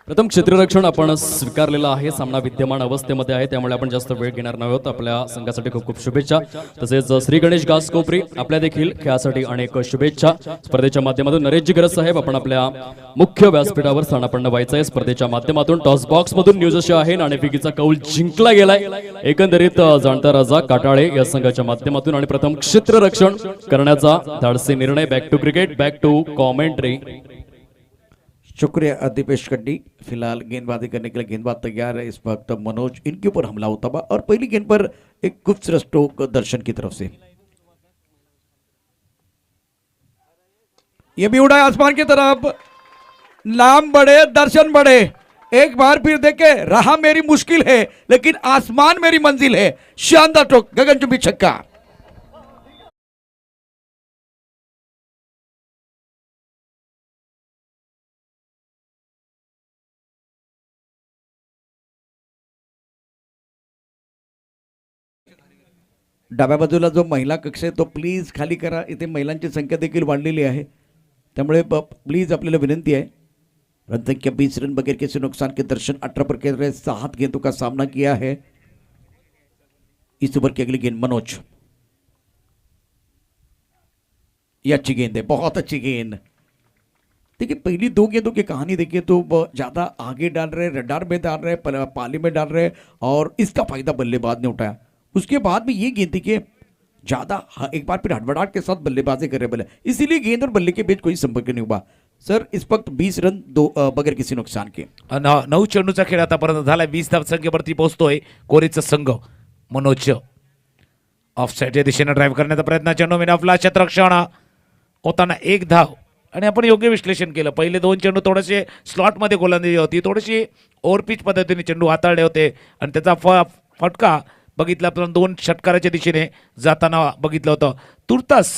प्रथम क्षेत्ररक्षण आपण स्वीकारलेला आहे. सामना विद्यमान अवस्थेमध्ये आहे त्यामुळे आपण जास्त वेळ घेणार नाहोत. आपल्या संघासाठी खूप खूप शुभेच्छा. तसेच श्री गणेश गास कोपरी आपल्या देखील खेळासाठी अनेक शुभेच्छा. स्पर्धेच्या माध्यमातून नरेश जिगरत साहेब आपण आपल्या मुख्य व्यासपीठावर स्थानापन्न व्हायचं आहे. स्पर्धेच्या माध्यमातून टॉस बॉक्स मधून न्यूज अशी आहे नाणेफेकीचा कौल जिंकला गेलाय. एकंदरीत जाणता राजा काटाळे या संघाच्या माध्यमातून आणि प्रथम क्षेत्ररक्षण करण्याचा धाडसी निर्णय. Back to cricket, back to commentary. शुक्रिया दीपेश कड्डी. फिलहाल गेंदबाजी करने के लिए गेंदबाज तैयार है. इस वक्त मनोज इनके ऊपर हमला होता हुआ और पहली गेंद पर एक खूबसूरत स्ट्रोक दर्शन की तरफ से. ये भी उड़ा आसमान की तरफ. नाम बड़े दर्शन बड़े. एक बार फिर देखे रहा मेरी मुश्किल है लेकिन आसमान मेरी मंजिल है. शानदार स्ट्रोक, गगनचुंबी छक्का. डाव्या बाजूला जो महिला कक्ष आहे तो प्लीज खाली करा. इथे महिलांची संख्या देखील वाढलेली आहे त्यामुळे प्लीज आपल्याला विनंती आहे. रन संख्या 20 रन बगैर किसी नुकसान के दर्शन 18 पर खेल रहे 7 गेंदों का सामना किया है. इस ओवर की अगली गेंद मनोज. ये अच्छी गेंद है, बहुत अच्छी गेंद. देखिए पहली 2 गेंदों की कहानी देखिए तो ज्यादा आगे डाल रहे, रडार में डाल रहे, पाली में डाल रहे और इसका फायदा बल्लेबाज ने उठाया. उसके बाद में ये गेंद देखिए ज्यादा एक बार फिर हड़बड़ाहट के साथ बल्लेबाजी कर रहे बल्ले, इसीलिए गेंद और बल्ले के बीच कोई संपर्क नहीं हुआ. सर इस वक्त 20 रन बगैर किसी नुकसान के. 9 चेंडूचा खेळ आतापर्यंत झाला. 20 धावसंख्येवरती पोहोचतोय कोरीचा संघ. मनोज ऑफ साईडच्या दिशेने ड्राईव्ह करण्याचा प्रयत्न. चेंडू मिनाफला क्षेत्ररक्षण होताना 1 धाव आणि आपण योग्य विश्लेषण केलं. पहिले 2 चेंडू थोडेसे स्लॉटमध्ये गोलंदाजी होती, थोडीशी ओव्हरपिच पद्धतीने चेंडू हाताळले होते आणि त्याचा फटका बघितला आपण 2 षटकाराच्या दिशेने जाताना बघितलं होतं. तुर्तास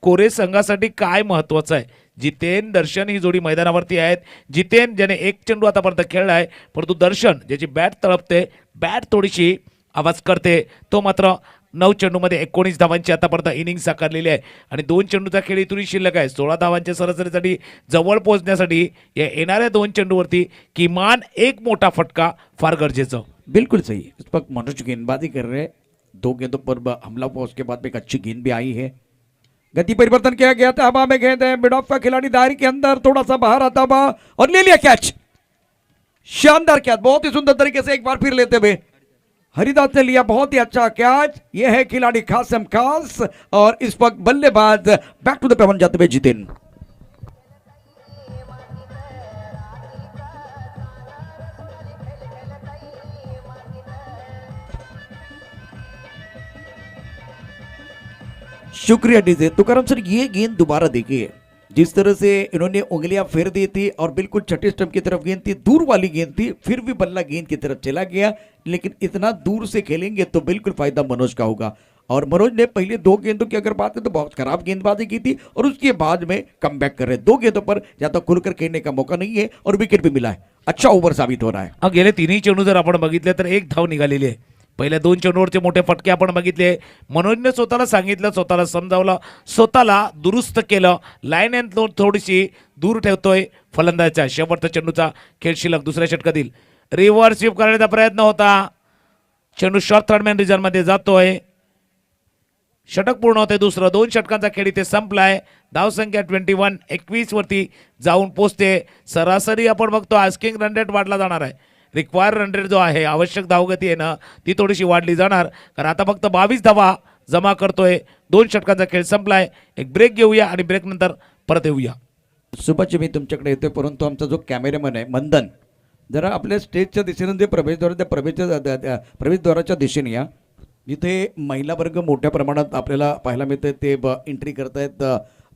कोरे संघासाठी काय महत्त्वाचं आहे. जितेन दर्शन ही जोडी मैदानावरती आहेत. जितेन ज्याने 1 चेंडू आतापर्यंत खेळला आहे परंतु दर्शन ज्याची बॅट तळपते, बॅट थोडीशी आवाज करते, तो मात्र 9 चेंडूमध्ये 19 धावांची आतापर्यंत इनिंग साकारलेली आहे आणि 2 चेंडूचा खेळ इथून शिल्लक आहे. 16 धावांच्या सरासरीसाठी जवळ पोहोचण्यासाठी या येणाऱ्या 2 चेंडूवरती किमान 1 मोठा फटका फार गरजेचं. बिल्कुल सही. इस वक्त मनोज गेंदबाजी कर रहे. 2 गेंदों पर हमला हुआ, उसके बाद में एक अच्छी गेंद भी आई है. गति परिवर्तन किया गया था. हवा में गेंद है, मिड ऑफ का खिलाड़ी दायरे के अंदर थोड़ा सा बाहर आता हुआ और ले लिया कैच. शानदार कैच, बहुत ही सुंदर तरीके से एक बार फिर लेते हुए हरिदास ने लिया. बहुत ही अच्छा कैच. यह है खिलाड़ी कासिम खास और इस वक्त बल्लेबाज बैक टू द पेवन जाते हुए जितेन. शुक्रिया डीजे. तुकाराम सर ये गेंद दोबारा देखिए जिस तरह से इन्होंने उंगलियां फेर दी थी और बिल्कुल छठे स्टंप की तरफ गेंद थी, दूर वाली गेंद थी, फिर भी बल्ला गेंद की तरफ चला गया. लेकिन इतना दूर से खेलेंगे तो बिल्कुल फायदा मनोज का होगा. और मनोज ने पहले 2 गेंदों की अगर बात करें तो बहुत खराब गेंदबाजी की थी और उसके बाद में कमबैक कर रहे. 2 गेंदों पर ज्यादा खुलकर खेलने का मौका नहीं है और विकेट भी मिला है. अच्छा ओव्हर साबित हो रहा है. हा गेले तिन्ही चेंडू जर आपण बघितले तर एक धाव निघालेली आहे. पहिल्या 2 चेंडूवरचे मोठे फटके आपण बघितले. मनोजने स्वतःला सांगितलं, स्वतःला समजावलं, स्वतःला दुरुस्त केलं. लाईन एंड थोडीशी दूर ठेवतोय फलंदाजाच्या. शेवटचा चेंडूचा खेळ शिल्लक दुसऱ्या षटकातील. रिव्हर्स स्वीप करण्याचा प्रयत्न होता. चेंडू शॉर्ट थर्डमॅन रिजनमध्ये जातोय. षटक पूर्ण होते दुसरं. 2 षटकांचा खेळ इथे संपलाय. धावसंख्या 21 वरती जाऊन पोचते. सरासरी आपण बघतो आस्किंग रन रेट वाढला जाणार आहे. रिक्वायर रन रेट जो आहे, आवश्यक धावगती आहे ना, ती थोडीशी वाढली जाणार. कारण आता फक्त 22 धावा जमा करतोय. 2 षटकांचा खेळ संपलाय. एक ब्रेक घेऊया आणि ब्रेक नंतर परत येऊया. सुभाष मी तुमच्याकडे येतोय, परंतु आमचा जो कॅमेरामॅन आहे मंदन, जरा आपल्या स्टेजच्या दिशेने जे प्रवेशद्वार त्या प्रवेशद्वाराच्या दिशेने या. जिथे महिला वर्ग मोठ्या प्रमाणात आपल्याला पाहायला मिळतं ते एंट्री करतायत.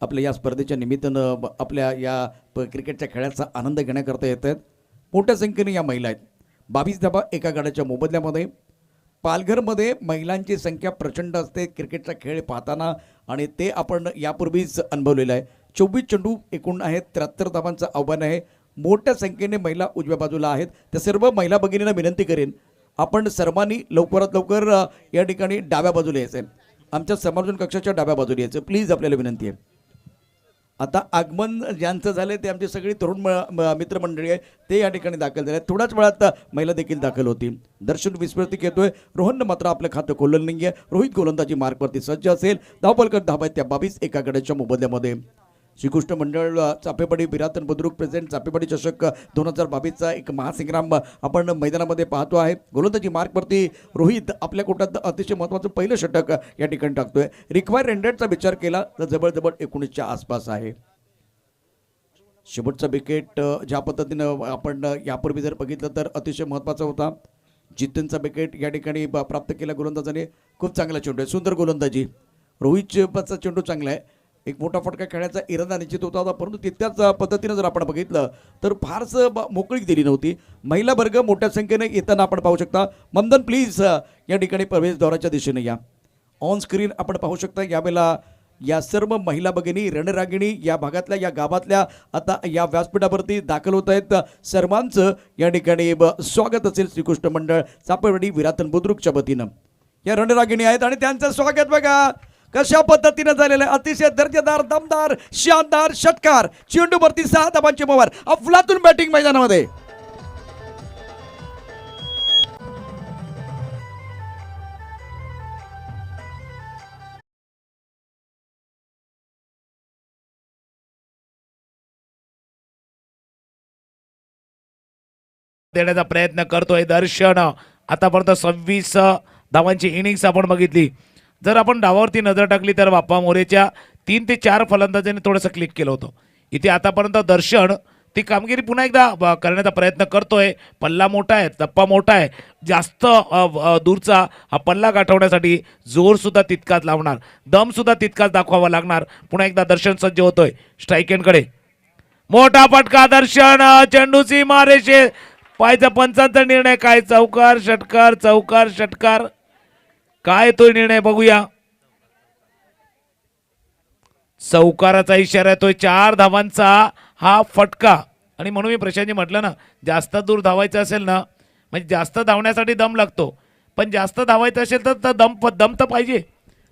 आपल्या या स्पर्धेच्या निमित्तानं आपल्या या क्रिकेटच्या खेळाचा आनंद घेण्याकरता येत आहेत. मोठ्या संख्येने या महिला आहेत. 22 धावा एका गडाच्या मोबदल्यामध्ये. पालघरमध्ये महिलांची संख्या प्रचंड असते क्रिकेटचा खेळ पाहताना, आणि ते आपण यापूर्वीच अनुभवलेलं आहे. 24 चेंडू एकूण आहेत. 73 धावांचं आव्हान आहे. मोठ्या संख्येने महिला उजव्या बाजूला आहेत. त्या सर्व महिला भगिनींना विनंती करेन, आपण सर्वांनी लवकरात लवकर या ठिकाणी डाव्या बाजूला यायचं आहे. आमच्या समालोचन कक्षाच्या डाव्या बाजूला यायचं प्लीज, आपल्याला विनंती आहे. आता आगमन ज्यांचं झालं ते आमची सगळी तरुण मित्रमंडळी आहे, ते या ठिकाणी दाखल झाले. थोड्याच वेळात महिला देखील दाखल होती. दर्शन विस्मृतिक येतोय. रोहननं मात्र आपलं खातं खोललं नाही आहे. रोहित गोलंदाजी मार्कवरती सज्ज असेल. धावपलकर धावा आहेत त्या 22 एका गड्याच्या मोबदल्यामध्ये. श्रीकृष्ण मंडळ चापेवाडी विरातन बुद्रुक प्रेझेंट चापेवाडी चषक 2022चा एक महासंग्राम आपण मैदानामध्ये पाहतो आहे. गोलंदाजी मार्कवरती रोहित आपल्या कोटात अतिशय महत्त्वाचं पहिलं षटक या ठिकाणी टाकतोय. रिक्वायर रन रेटचा विचार केला तर जवळजवळ 19च्या आसपास आहे. शेवटचा विकेट ज्या पद्धतीनं आपण यापूर्वी जर बघितलं तर अतिशय महत्त्वाचा होता. जितेनचा विकेट या ठिकाणी प्राप्त केला गोलंदाजाने. खूप चांगला चेंडू आहे, सुंदर गोलंदाजी. रोहितचा चेंडू चांगला आहे. एक मोठा फटका खेळण्याचा इरादा निश्चित होता, परंतु तितक्याच पद्धतीनं जर आपण बघितलं तर फारसं मोकळीक दिली नव्हती. महिला वर्ग मोठ्या संख्येने येताना आपण पाहू शकता. मंदन प्लीज या ठिकाणी प्रवेशद्वाराच्या दिशेने या. ऑन स्क्रीन आपण पाहू शकता यावेळेला या सर्व महिला भगिनी रणरागिणी या भागातल्या या गावातल्या आता या व्यासपीठावरती दाखल होत आहेत. सर्वांचं या ठिकाणी स्वागत असेल श्रीकृष्ण मंडळ चापेवाडी विरातन बुद्रुकच्या वतीनं. या रणरागिणी आहेत आणि त्यांचं स्वागत बघा कशा पद्धतीने झालेलं आहे. अतिशय दर्जेदार दमदार शानदार षटकार. चेंडूवरती 6 धावांची मोवर. अफलातून बॅटिंग मैदानामध्ये. देण्याचा प्रयत्न करतोय दर्शन. आतापर्यंत 26 धावांची इनिंग्स आपण बघितली. जर आपण डावावरती नजर टाकली तर बाप्पा मोरेच्या 3 ते 4 फलंदाजांनी थोडंसं क्लिक केलं होतं. इथे आतापर्यंत दर्शन ती कामगिरी पुन्हा एकदा करण्याचा प्रयत्न करतोय. पल्ला मोठा आहे, टप्पा मोठा आहे. जास्त दूरचा हा पल्ला गाठवण्यासाठी जोरसुद्धा तितकाच लावणार, दमसुद्धा तितकाच दाखवावा लागणार. पुन्हा एकदा दर्शन सज्ज होतोय स्ट्राईक एंडकडे. मोठा फटका दर्शन. चेंडूची मारेशे पायचा पंचांचा निर्णय काय. चौकार षटकार, चौकार षटकार, काय तो निर्णय बघूया. चौकाराचा इशारा येतोय. 4 धावांचा हा फटका. आणि म्हणून मी प्रशांतजी म्हटलं ना, जास्त दूर धावायचं असेल ना, म्हणजे जास्त धावण्यासाठी दम लागतो, पण जास्त धावायचं असेल तर दम तर पाहिजे.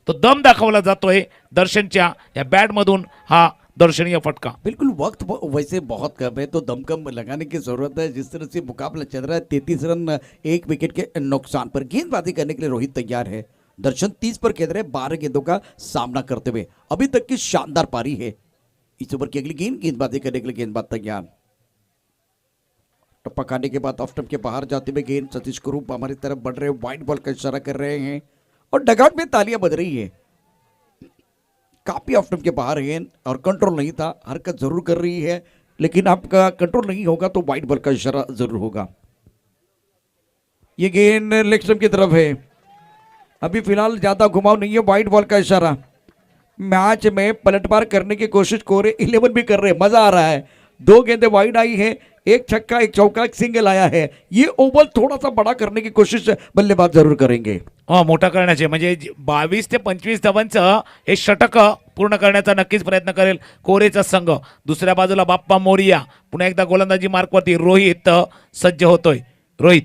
तो दम दाखवला जातोय दर्शनच्या या बॅटमधून. हा दर्शनीय फटका. बिल्कुल वक्त वैसे बहुत कम है तो दम कम लगाने की ज़रूरत है. जिस तरह से मुकाबला चल रहा है 33 रन 1 विकेट के नुकसान पर गेंदबाजी करने के लिए रोहित तैयार है. दर्शन 30 पर खेल रहे 12 गेंदों का सामना करते हुए. अभी तक की शानदार पारी है. इस ओवर की अगली गेंदबाजी करने के लिए गेंदबाज तैयार. टप्पा खाने के बाद ऑफ स्टंप के बाहर जाते हुए गेंद सतीश कुरूप हमारी तरफ बढ़ रहे, वाइट बॉल का इशारा कर रहे हैं और डगआउट में तालियां बज रही है. काफी ऑफ स्टंप के बाहर है और कंट्रोल नहीं था. हरकत जरूर कर रही है, लेकिन आपका कंट्रोल नहीं होगा तो वाइट बॉल का इशारा जरूर होगा. ये गेंद लेग स्टंप की तरफ है. अभी फिलहाल ज्यादा घुमाव नहीं है. वाइट बॉल का इशारा. मैच में पलटवार करने की कोशिश कोरे 11 भी कर रहे हैं. मजा आ रहा है. 2 गेंदें वाइड आई है, 1 छक्का 1 चौका 1 सिंगल आया है. ये ओवर थोड़ा सा बड़ा करने की कोशिश बल्लेबाज जरूर करेंगे. मोठा करण्याचे म्हणजे 22 ते 25 धावांचं हे षटक पूर्ण करण्याचा नक्कीच प्रयत्न करेल कोरेचा संघ. दुसऱ्या बाजूला बाप्पा मोरिया पुन्हा एकदा गोलंदाजी मार्कवरती रोहित सज्ज होतोय. रोहित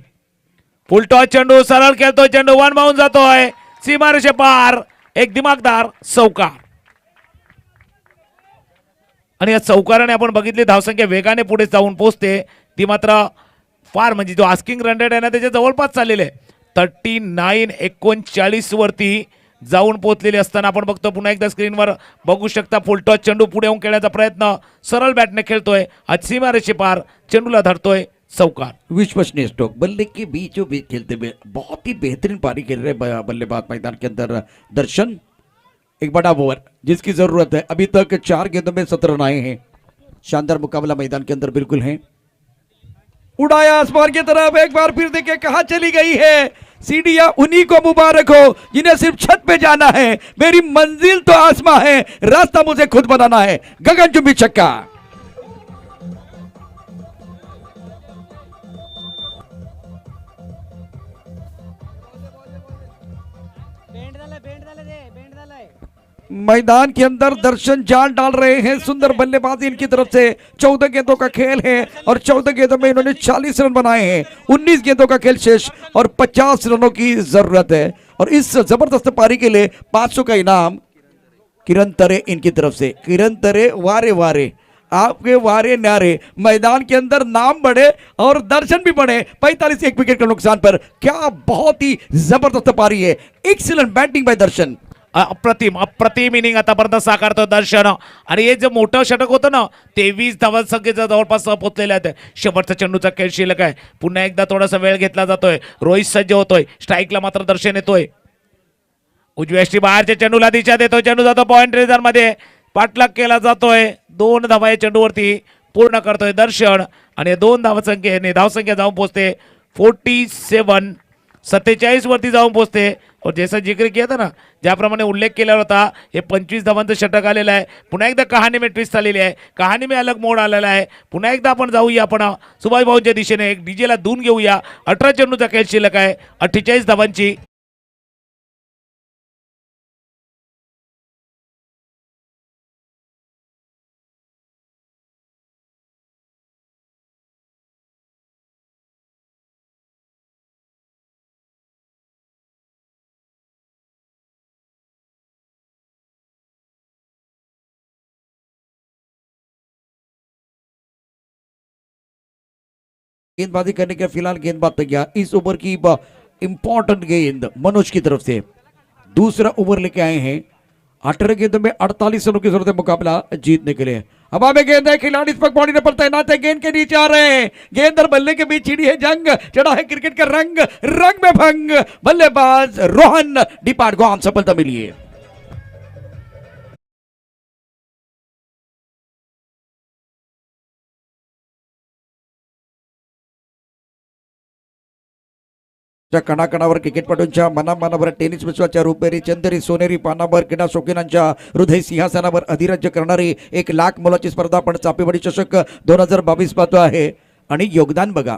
फुल टॉस चेंडू सरळ खेळतोय, चेंडू वन बाउंड जातोय सीमारेषे पार, एक दिमागदार चौकार. आणि या चौकाराने आपण बघितली धावसंख्या वेगाने पुढे जाऊन पोहोचते, ती मात्र फार म्हणजे जो आस्किंग रन रेट आहे ना त्याच्या जवळपास चाललेले 39-39 वरती जाऊन पोहोचलेले असताना आपण बघतो पुन्हा एकदा स्क्रीनवर बघू शकता. फुलटॉस चेंडू पुढे येऊन खेळण्याचा प्रयत्न सरळ बॅटने खेळतोय, आज सीमारेषे पार चेंडूला धरतोय चौकार. विश्वसनीय स्ट्रोक, बल्ले के बीचों बीच खेलते हुए बहुत ही बेहतरीन पारी खेल रहे बल्लेबाज मैदान के अंदर दर्शन. एक बड़ा ओवर जिसकी जरूरत है. अभी तक 4 गेंदों में 17 रन आए हैं. शानदार मुकाबला मैदान के अंदर बिल्कुल है. उड़ाया आसमान की तरफ, एक बार फिर देखे कहां चली गई है. सीढ़ियां उन्हीं को मुबारक हो जिन्हें सिर्फ छत पे जाना है. मेरी मंजिल तो आसमां है, रास्ता मुझे खुद बनाना है. गगनचुंबी छक्का. मैदान के अंदर दर्शन जान डाल रहे हैं. सुंदर बल्लेबाजी इनकी तरफ से. 14 गेंदों का खेल है और 14 गेंदों में इन्होंने 40 रन बनाए हैं. 19 गेंदों का खेल शेष और 50 रनों की जरूरत है. और इस जबरदस्त पारी के लिए 500 का इनाम किरण तरे इनकी तरफ से. किरण तरे वारे वारे आपके वारे न्यारे. मैदान के अंदर नाम बढ़े और दर्शन भी बढ़े. 45 एक विकेट के नुकसान पर क्या बहुत ही जबरदस्त पारी है. एक्सीलेंट बैटिंग बाय दर्शन. अप्रतिम इनिंग आतापर्यंत साकारतो दर्शन. आणि हे जे मोठं षटक होतं ना 23 धावा संख्येचा जवळपास पोहोचलेले आहेत. शेवटचा चेंडूचा खेळ शिल्लक आहे. पुन्हा एकदा थोडासा वेळ घेतला जातोय. रोहित सज्ज होतोय. स्ट्राईकला मात्र दर्शन येतोय. उजव्या बाहेरच्या चेंडूला दिशा देतोय. चेंडू जातो पॉइंट रेझर मध्ये. पाठलाग केला जातोय. 2 धावा या चेंडूवरती पूर्ण करतोय दर्शन. आणि 2 धावसंख्येने धावसंख्या जाऊन पोहोचते 47 वरती जाऊन पोहोचते. और जैसा जिक्र किया था ना, ज्याप्रमाणे उल्लेख केला होता, हे 25 धावांचं षटक आलेलं आहे. पुन्हा एकदा कहाणी में ट्विस्ट आलेली आहे. कहाणी में अलग मोड आलेला आहे. पुन्हा एकदा आपण जाऊया, आपण सुभाष भाऊंच्या दिशेने एक डीजेला धून घेऊया. 18 चेंडूचा खेळ शिल्लक आहे. 48 धावांची गेंदबाजी करने के फिलहाल गेंदबाज तैयार. इस ओवर की इंपॉर्टेंट गेंद मनोज की तरफ से. दूसरा ओवर लेके आए हैं. 18 गेंदों में 48 रनों की जरूरत है मुकाबला जीतने के लिए. अब हमें गेंद है. खिलाड़ी इस पर बॉडी पर तैनात है. गेंद के नीचे आ रहे हैं. गेंद और बल्ले के बीच छिड़ी है जंग. चढ़ा है क्रिकेट का रंग. रंग में भंग. बल्लेबाज रोहन डिपार्ट को सफलता मिली है. कणाकणावर क्रिकेटपटूंच्या मनामनावर टेनिस विश्वाच्या रुपेरी चंदेरी सोनेरी पानावर क्रीडा शौकीनांच्या हृदय सिंहासनावर अधिराज्य करणारी 1 लाख मोलाची स्पर्धा आपण चापेवाडी चषक 2022 पाहतो आहे. आणि योगदान बघा,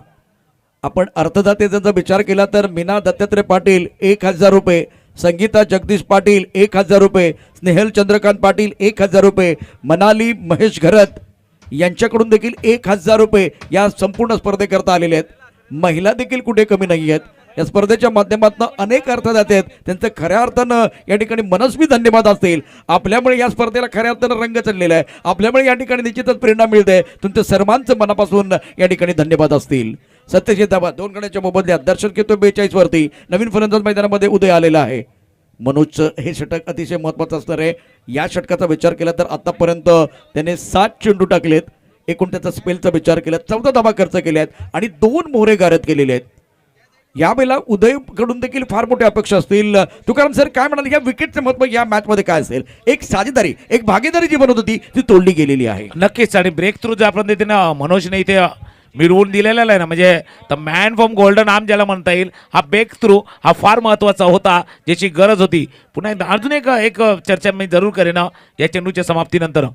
आपण अर्थदातेचा जर विचार केला तर मीना दत्तात्रय पाटील 1000 रुपये, संगीता जगदीश पाटील 1000 रुपये, स्नेहल चंद्रकांत पाटील 1000 रुपये, मनाली महेश घरत यांच्याकडून देखील 1000 रुपये या संपूर्ण स्पर्धेकरता आलेले आहेत. महिला देखील कुठे कमी नाही आहेत. या स्पर्धेच्या माध्यमातून अनेक अर्थदाते आहेत, त्यांचं खऱ्या अर्थानं या ठिकाणी मनस्वी धन्यवाद असतील. आपल्यामुळे या स्पर्धेला खऱ्या अर्थानं रंग चढलेला आहे. आपल्यामुळे या ठिकाणी निश्चितच प्रेरणा मिळते. तुमच्या सर्वांचं मनापासून या ठिकाणी धन्यवाद असतील. 87 धावा 2 गड्यांच्या मोबदल्यात दर्शन घेतो 42 वरती. नवीन फलंदाज मैदानामध्ये उदय आलेला आहे. मनोजचं हे षटक अतिशय महत्त्वाचं असणार आहे. या षटकाचा विचार केला तर आतापर्यंत त्याने 7 चेंडू टाकलेत. एकूण त्याचा स्पेलचा विचार केला 14 धावा खर्च केल्यात आणि 2 मोहरे गारद केलेले आहेत. यावेळेला उदयकडून देखील फार मोठ्या अपेक्षा असतील. तुकाराम सर काय म्हणाले, या विकेटचं महत्त्व या मॅच मध्ये काय असेल? एक साझेदारी, एक भागीदारी जी बनत होती ती तोडली गेलेली आहे. नक्कीच. आणि ब्रेक थ्रू ज्या पद्धतीनं मनोजने इथे मिळवून दिलेला आहे ना, म्हणजे the man from golden arm ज्याला म्हणता येईल, हा ब्रेक थ्रू हा फार महत्त्वाचा होता, ज्याची गरज होती. पुन्हा एकदा अजून एक चर्चा मी जरूर करेन या चेंडूच्या समाप्तीनंतर.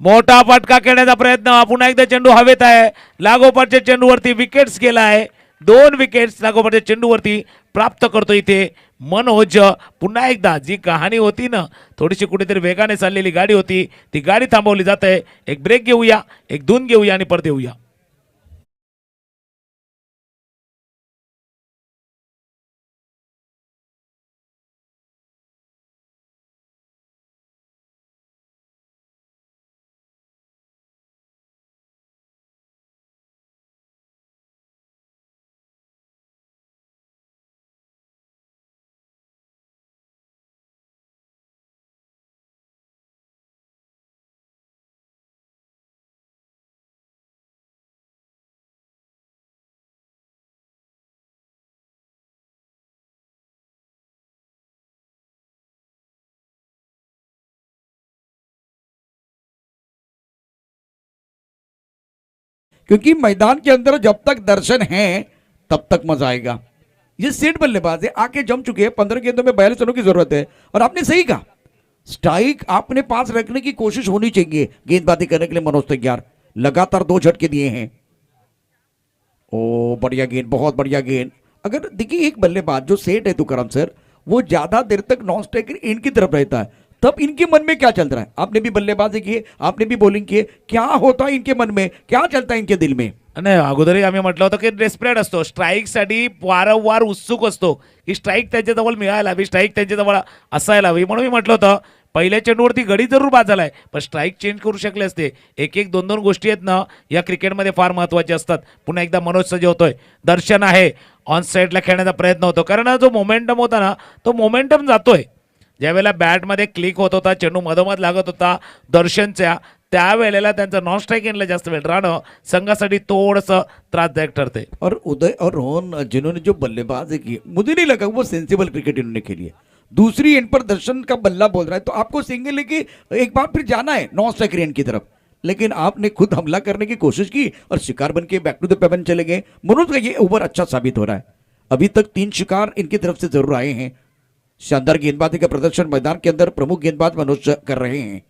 मोठा फटका खेळण्याचा प्रयत्न. पुन्हा एकदा चेंडू हवेत आहे. लागोपाठच्या चेंडूवरती विकेट्स गेला आहे. 2 विकेट्स लागोपाठच्या चेंडूवरती प्राप्त करतो इथे मनोज. पुन्हा एकदा जी कहाणी होती ना, थोडीशी कुठेतरी वेगाने चाललेली गाडी होती, ती गाडी थांबवली जाते. एक ब्रेक घेऊया, एक धून घेऊया आणि परत येऊया. क्योंकि मैदान के अंदर जब तक दर्शन है तब तक मजा आएगा। ये सेट बल्लेबाज है, आके जम चुके हैं। 15 गेंदों में 42 रनों की जरूरत है। और आपने सही कहा, स्ट्राइक आपने पास रखने की कोशिश होनी चाहिए। गेंदबाजी करने के लिए मनोज तैयार, लगातार 2 झटके दिए हैं। ओ बढ़िया गेंद, बहुत बढ़िया गेंद। अगर देखिए एक बल्लेबाज जो सेट है तुकाराम सर, वो ज्यादा देर तक नॉन स्ट्राइकर इनकी तरफ रहता है, तब इनके मन में क्या चल रहा है? आपने भी बल्लेबाजी की, आपने भी बॉलिंग की, क्या होता है इनके मन में, क्या चलता है इनके दिल में? नाही, अगोदरही आम्ही म्हटलं होतं की डेस्परेट असतो, स्ट्राईकसाठी वारंवार उत्सुक असतो की स्ट्राईक त्यांच्याजवळ मिळायला हवी, स्ट्राईक त्यांच्याजवळ असायला हवी. म्हणून मी म्हटलं होतं पहिल्या चेंडूवरती गडी जरूर बाद झालाय, पण स्ट्राईक चेंज करू शकले असते. एक एक 2-2 गोष्टी आहेत ना या क्रिकेटमध्ये फार महत्त्वाच्या असतात. पुन्हा एकदा मनोज सज्ज होतोय, दर्शन आहे, ऑन साईडला खेळण्याचा प्रयत्न होतो, कारण जो मोमेंटम होता ना तो मोमेंटम जातोय. ज्यावेळेला बॅटमध्ये क्लिक होत होता, चेंडू मधोमध लागत होता दर्शनच्या, त्यावेळेला त्यांचं नॉन स्ट्राईक एंडला जास्त वेळ राहणं संघासाठी थोडंसं त्रासदायक ठरते. और उदय और रोहन जिन्होंने जो बल्लेबाजी की, मुझे नहीं लगा वो सेंसिबल क्रिकेट इन्होंने खेली है। दूसरी एंड पर दर्शन का बल्ला बोल रहा है तो आपको सिंगल लेके एक बार फिर जाना है नॉन स्ट्राइकर एंड की तरफ, लेकिन आपने खुद हमला करने की कोशिश की और शिकार बन के बैक टू द पेवन चले गए। मनोज का ये ओवर अच्छा साबित हो रहा है। अभी तक 3 शिकार इनकी तरफ से जरूर आए हैं। शानदार गेंदबाजी का प्रदर्शन मैदान के अंदर प्रमुख गेंदबाज मनोज कर रहे हैं।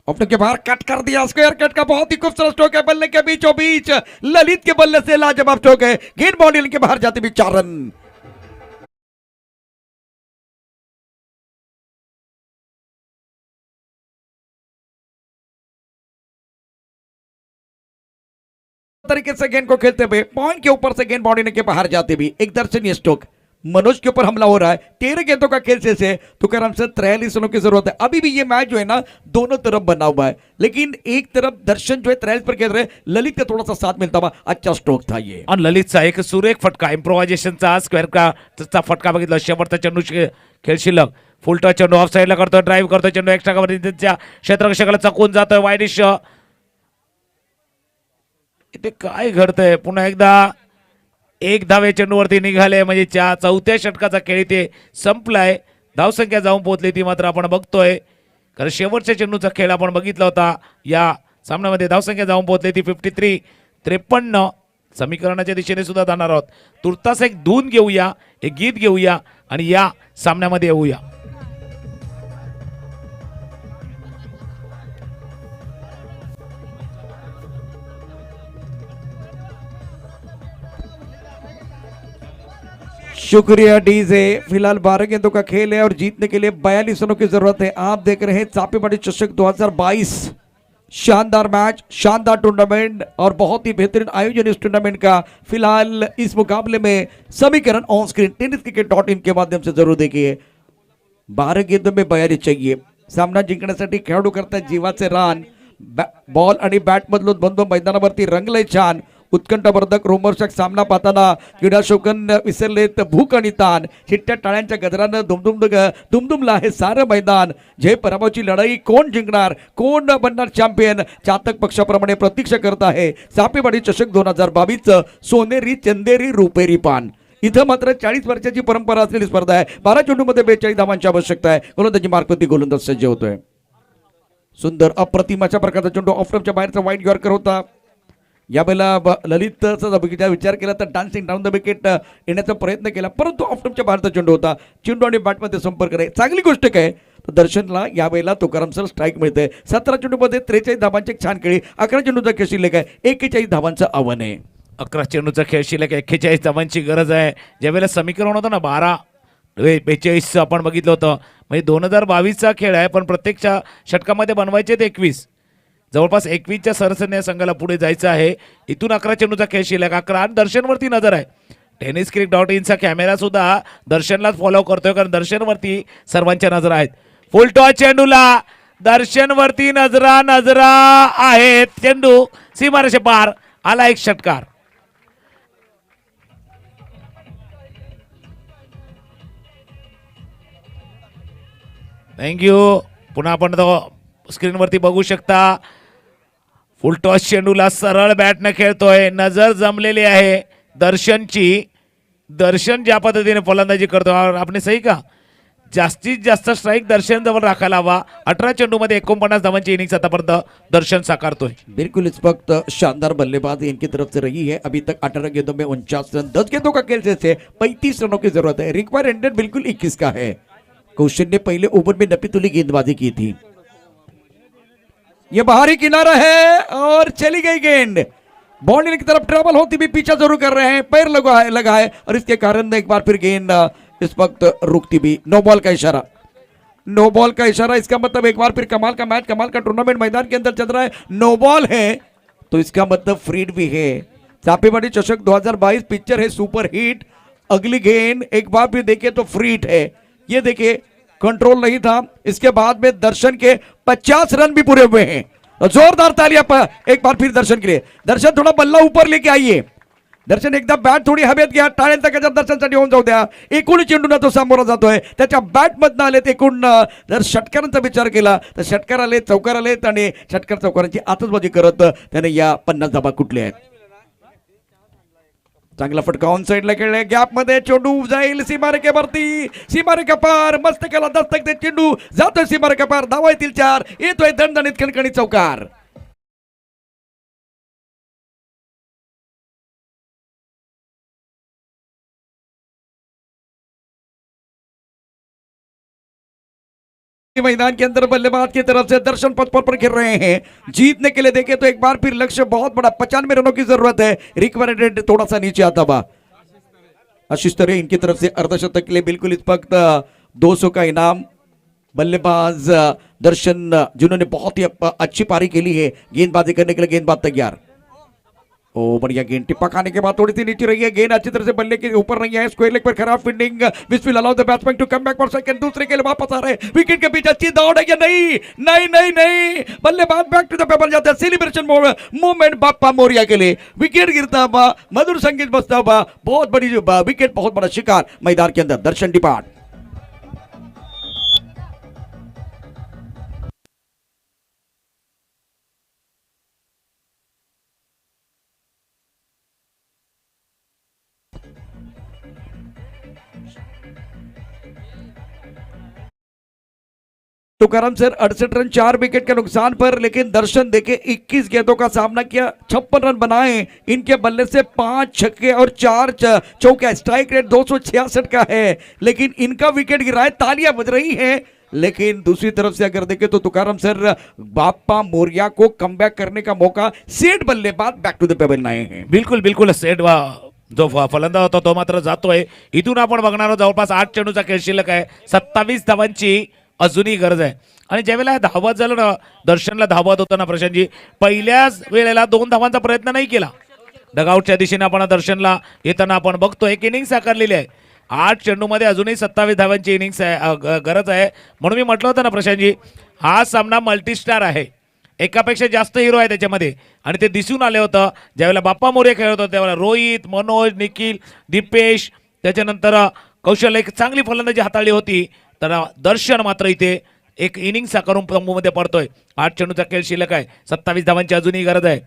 अपने के बाहर कट कर दिया, स्क्वायर कट का बहुत ही खूबसूरत स्ट्रोक है, बल्ले के बीचों बीच ललित के बल्ले से लाजवाब स्ट्रोक है, गेंद बाउंड्री के बाहर जाते भी 4 रन। तरीके से गेंद को खेलते हुए पॉइंट के ऊपर से गेंद बाउंड्री के बाहर जाते भी एक दर्शनीय स्ट्रोक। मनोज के ऊपर हमला हो रहा है, 13 गेंदों का खेल से तुकाराम से 43 रनों की जरूरत है। अभी भी ये मैच जो है ना दोनों तरफ बना हुआ है, लेकिन एक तरफ दर्शन जो है 43 पर खेल रहे, ललित का थोड़ा सा साथ मिलता हुआ अच्छा स्ट्रोक था ये। आणि ललितचा एक सुरेख फटका, इम्प्रोव्हायझेशनचा स्क्वेअर का फटका बघितला. शेवटचा चेंडू खेळ शिल्लक, फुल टच चेंडू ऑफ साईडला करतोय, ड्राईव्ह करतोय, चेंडू एक्स्ट्रा कव्हर त्यांच्या क्षेत्ररक्षकाला चकवून जातोय, वाईडिश. इथे काय घडतंय? पुन्हा एकदा एक धावे चेंडूवरती निघाले, म्हणजे 4थ्या षटकाचा खेळ इथे संपलाय. धावसंख्या जाऊन पोहोचली ती मात्र आपण बघतोय, कारण शेवटच्या चेंडूचा खेळ आपण बघितला होता. या सामन्यामध्ये धावसंख्या जाऊन पोहोचली ती 53. समीकरणाच्या दिशेने सुद्धा जाणार आहोत. तुर्तास एक धून घेऊया, एक गीत घेऊया आणि या सामन्यामध्ये येऊया. शुक्रिया डीजे। फिलहाल 12 गेंदों का खेल है और जीतने के लिए 42 रनों की जरूरत है। आप देख रहे हैं चापेमाड़ी चषक 2022। शानदार मैच, शानदार टूर्नामेंट और बहुत ही बेहतरीन आयोजन इस टूर्नामेंट का। फिलहाल इस मुकाबले में समीकरण ऑन स्क्रीन tenniscricket.in के माध्यम से जरूर देखिए। 12 गेंदों में 42 चाहिए। सामना जिंकण्यासाठी खेळाडू करतात जीवाचे रान। बॉल आणि बॅट बदलून बंद मैदानावरती रंगले छान। उत्कंठावर्धक रोमहर्षक सामना पाहताना क्रीडा शौकन विसरलेत भूक आणि ताण। शिट्ट्या टाळ्यांच्या गजरानं दुमदुमलं आहे सारं मैदान। जय पराभवाची लढाई कोण जिंकणार, कोण बनणार चॅम्पियन, चातक पक्षाप्रमाणे प्रतीक्षा करत आहे चापेवाडी चषक 2022 सोनेरी चंदेरी रुपेरी पान। इथं मात्र 40 वर्षाची परंपरा असलेली स्पर्धा आहे। 12 चेंडूमध्ये 42 धावांची आवश्यकता आहे। गोलंदाजी मार्कवरती गोलंदाज सज्ज होतोय। सुंदर अप्रतिम अशा प्रकारचा चेंडू ऑफस्टंपच्या बाहेरचा वाईड यॉर्कर होता। यावेळेला ललितचा विचार केला तर डान्सिंग डाऊन द विकेट येण्याचा प्रयत्न केला, परंतु ऑफस्टंपच्या बाहेरचा चेंडू होता। चेंडू आणि बॅटमध्ये संपर्क आहे, चांगली गोष्ट काय तर दर्शनला यावेळेला तुकाराम सर स्ट्राईक मिळते। 17 चेंडूमध्ये 43 धावांची छान खेळी, 11 चेंडूचा खेळ शिल्लक आहे, 41 धावांचं आव्हान आहे। 11 चेंडूचा खेळ शिल्लक 41 धावांची गरज आहे. ज्यावेळेला समीकरण होतं ना 42 आपण बघितलं होतं, म्हणजे 2022चा खेळ आहे, पण प्रत्येक षटकामध्ये बनवायचे ते 21. जवळपास 21च्या सरसने संघाला पुढे जायचं आहे. इथून 11 चेंडूचा खेळ शिल्लक 11 आणि दर्शनवरती नजर आहे. tenniscrick.inचा कॅमेरा सुद्धा दर्शनलाच फॉलो करतोय, कारण दर्शनवरती सर्वांच्या नजरा आहेत. फुल टॉस चेंडूला दर्शनवरती नजरा आहेत. चेंडू सीमारेषे पार आला, एक षटकार. थँक्यू. पुन्हा आपण स्क्रीनवरती बघू शकता. फुल टॉस चेंडूला सरळ बॅटने खेळतोय. नजर जमलेली आहे दर्शनची. दर्शन ज्या पद्धतीने फलंदाजी करतो, आपण सही का, जास्तीत जास्त स्ट्राईक दर्शन जवळ राखायला हवा. 18 चेंडूमध्ये 49 धावांची इनिंग्स आतापर्यंत दर्शन साकारतोय. बिल्कुल इस वक्त शानदार बल्लेबाजी इनकी तरफ से रही है. अभी तक 18 गेंदों में 49 रन, 10 गेंदों का खेल से 35 रनों की जरूरत है. रिक्वायरमेंट बिल्कुल 21 का है. कौशिक ने पहले ओवर में नपीतुली गेंदबाजी की थी. ये बाहरी किनारा है और चली गई गेंद. बाउंड्री की तरफ ट्रेवल होती भी पीछा जरूर कर रहे हैं, पैर लगा है और इसके कारण एक बार फिर गेंद इस वक्त रुकती भी. नो बॉल का इशारा, नो बॉल का इशारा. इसका मतलब एक बार फिर कमाल का मैच, कमाल का टूर्नामेंट मैदान के अंदर चल रहा है. नो बॉल है तो इसका मतलब फ्रीड भी है. चापेवाड़ी चषक 2022 पिक्चर है सुपर हिट. अगली गेंद एक बार फिर देखे तो फ्रीड है. ये देखिए कंट्रोल नहीं था. इसके बाद में दर्शन के 50 रन भी पूरे हुए हैं. जोरदार तालियां पर एक बार फिर दर्शन के लिए. दर्शन थोडा बल्ला ऊपर लेके आइए. दर्शन एकदा बॅट थोडी हवेत घ्या. टाळ्यांचा गजर दर्शनसाठी होऊन जाऊ द्या. एकूण चेंडूना तो सामोरा जातोय. त्याच्या बॅटमधनं आलेत एकूण. जर षटकारांचा विचार केला तर षटकार आले, चौकार आलेत आणि षटकार चौकारांची आतषबाजी करत त्याने या 50 धाबा कुठल्या आहेत. चांगला फटका ऑन साइडला खेळले. गॅप मध्ये चेंडू जाईल सीमारेखेवरती. सीमारेखा पार. मस्त केला दस्तक. ते चेंडू जातोय सीमारेखा पार. धावा येतील 4. येतोय दणदणीत खणखणीत चौकार. मैदान के अंदर बल्लेबाज की तरफ से दर्शन पथ पर खेल रहे हैं. जीतने के लिए देखे तो एक बार फिर लक्ष्य बहुत बड़ा, 95 रनों की जरूरत है. रिक्वायरमेंट थोड़ा सा नीचे आता हुआ. आशीष तरे इनकी तरफ से अर्धशतक के लिए बिल्कुल इस वक्त 200 का इनाम. बल्लेबाज दर्शन जिन्होंने बहुत ही अच्छी पारी खेली है. गेंदबाजी करने के लिए गेंदबाज तैयार. ओ बढ़िया गेंद. टिप्पा खाने के बाद थोड़ी सी नीचे रही है. गेंद अच्छी तरह से बल्ले के ऊपर नहीं है. स्क्वायर लेग पर खराब fielding. Which will allow the batsman to come back for second. दूसरे के लिए वापस आ रहे हैं. विकेट के पीछे अच्छी दौड़ है या नहीं? नहीं नहीं नहीं. बल्लेबाज बैक टू द पेपर जाता है. सेलिब्रेशन मूवमेंट बाप्पा मोरिया के लिए. विकेट गिरता हुआ, मधुर संगीत बजता हुआ. बहुत बड़ी विकेट, बहुत बड़ा शिकार मैदान के अंदर. दर्शन डिपार्ट. तुकाराम सर 68 रन 4 विकेट के नुकसान पर. लेकिन दर्शन देखे 21 गेंदों का सामना किया, 56 रन बनाए. इनके बल्ले से 5 छक्के और 4 चौके. स्ट्राइक रेट 266 का है. लेकिन इनका विकेट गिरा है. तालियां बज रही हैं. लेकिन दूसरी तरफ से अगर देखें तो तुकाराम सर बाप्पा मोरिया को कमबॅक करने का मौका सेट बल्लेबाज बैक टू द पेबल आए हैं. बिलकुल बिलकुल. सेट जो फलंदाज होता तो मात्र जातोय. इथून आपण बघणार आहोत जवळपास 8 चेंडूचा खेळ शिल्लक आहे. 27 धावांची अजूनही गरज आहे. आणि ज्यावेळेला धावत झालं ना, दर्शनला धावत होतं ना प्रशांतजी, पहिल्याच वेळेला 2 धावांचा प्रयत्न नाही केला. डगआउटच्या दिशेने आपण दर्शनला येताना आपण बघतो. एक इनिंग साकारलेली आहे. 8 चेंडूमध्ये अजूनही 27 धावांची इनिंग्स आहे, गरज आहे. म्हणून मी म्हटलं होतं ना प्रशांतजी, हा सामना मल्टीस्टार आहे. एकापेक्षा जास्त हिरो आहे त्याच्यामध्ये. आणि ते दिसून आले होतं ज्यावेळेला बाप्पा मोरे खेळत होते त्यावेळेला. रोहित, मनोज, निखिल, दीपेश, त्याच्यानंतर कौशल एक चांगली फलंदाजी हाताळली होती. तर दर्शन मात्र इथे एक इनिंग साकारून तंबूमध्ये पडतोय. 8 चेंडूचा खेळ शिल्लक आहे. 27 धावांची अजूनही गरज आहे.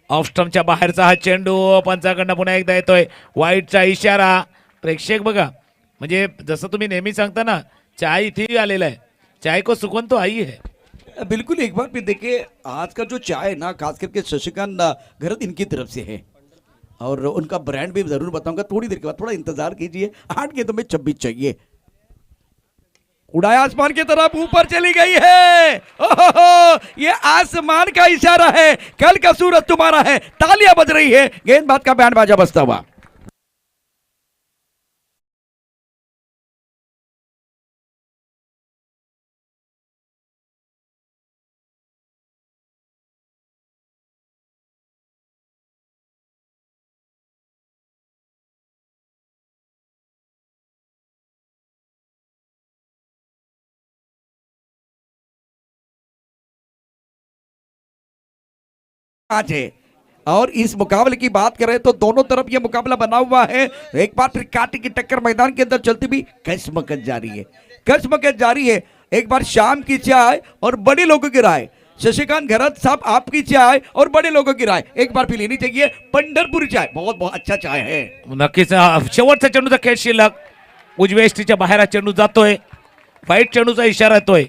ऑफ स्टंपच्या बाहेरचा हा चेंडू पंचाकडनं पुन्हा एकदा येतोय. वाईटचा इशारा. प्रेक्षक बघा, म्हणजे जसं तुम्ही नेहमी सांगता ना, चाय इथे आलेला आहे. चाय को सुकून तो आई है. बिल्कुल. एक बार फिर देखिए आज का जो चाय है ना, खास करके शशिकांत घरत इनकी तरफ से है और उनका ब्रांड भी जरूर बताऊंगा थोड़ी देर के बाद. थोड़ा इंतजार कीजिए. 8 गेंदों में 26 चाहिए. उड़ाया आसमान की तरफ, ऊपर चली गई है। ओहो, ये आसमान का इशारा है, कल का सूरज तुम्हारा है। तालियां बज रही है, गेंदबाज का बैंड बाजा बजता हुआ। आज है और इस मुकाबले की बात करें तो दोनों तरफ यह मुकाबला बना हुआ है। एक बार फिर कांटे की टक्कर मैदान के अंदर चलती भी कशमकश जारी है, कशमकश जारी है। एक बार शाम की चाय और बड़े लोगों की राय, शशिकांत घरत साहब आपकी चाय और बड़े लोगों की राय एक बार फिर लेनी चाहिए। पंढरपुरी चाय बहुत बहुत अच्छा चाय है। नक्कीच शेवटचा चेंडूचा खेळ शिल्लक, उजव्या एसटीच्या बाहेर हा चेंडू जातोय, फाईट चेंडूचा इशारा येतोय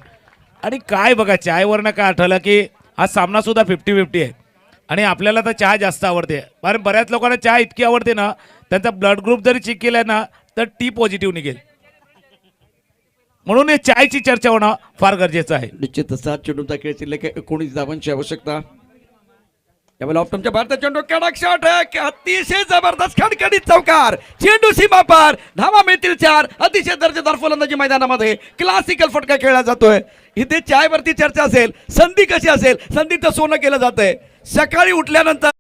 आणि काय बघा चायवरनं काय आठवलं की हा सामना सुद्धा 50-50 आहे आणि आपल्याला तर चहा जास्त आवडते, कारण बऱ्याच लोकांना चहा इतकी आवडते ना, त्यांचा ब्लड ग्रुप जरी चेक केलाय ना तर टी पॉझिटिव्ह निघेल, म्हणून हे चायची चर्चा होणं फार गरजेचं आहे. निश्चित 7 चेंडूचा खेळ शिल्लक आहे, 19 धावांची आवश्यकता. यावेळेला ऑप्टमच्या भारतात चेंडू कडक शॉट आहे, अतिशय जबरदस्त खडखडीत चौकार, चेंडू सीमा पार, धावा मिळतील 4. अतिशय दर्जेदार फलंदाजी मैदानामध्ये क्लासिकल फटका खेळला जातोय. इथे चायवरती चर्चा असेल, संधी कशी असेल, संधीचं सोनं केलं जातंय. सकाळी उठल्यानंतर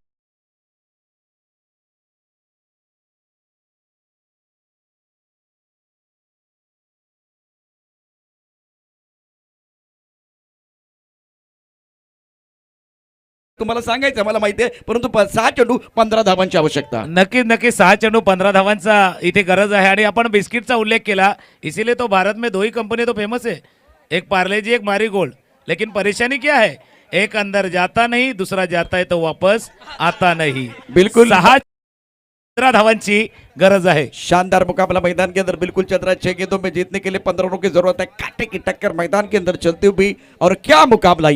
तुम्हाला सांगायचं मला माहिती आहे, परंतु 6 चेंडू 15 धावांची आवश्यकता. नक्की 6 चेंडू 15 धावांचा इथे गरज आहे. आणि आपण बिस्किटचा उल्लेख केला, इसीलिए तो भारत में 2 ही कंपनी तो फेमस है, एक पार्ले जी एक मारी गोल्ड. लेकिन परेशानी क्या है, एक अंदर जाता नहीं, दूसरा जाता है तो वापस आता नहीं. बिल्कुल 6 धावांची गरज आहे. शानदार मुकाबला मैदान के अंदर बिल्कुल चल रहा है. 6 गेंदों में जीतने के लिए 15 रनों की जरूरत है. कांटे की टक्कर मैदान के अंदर चलती हुई, और क्या मुकाबला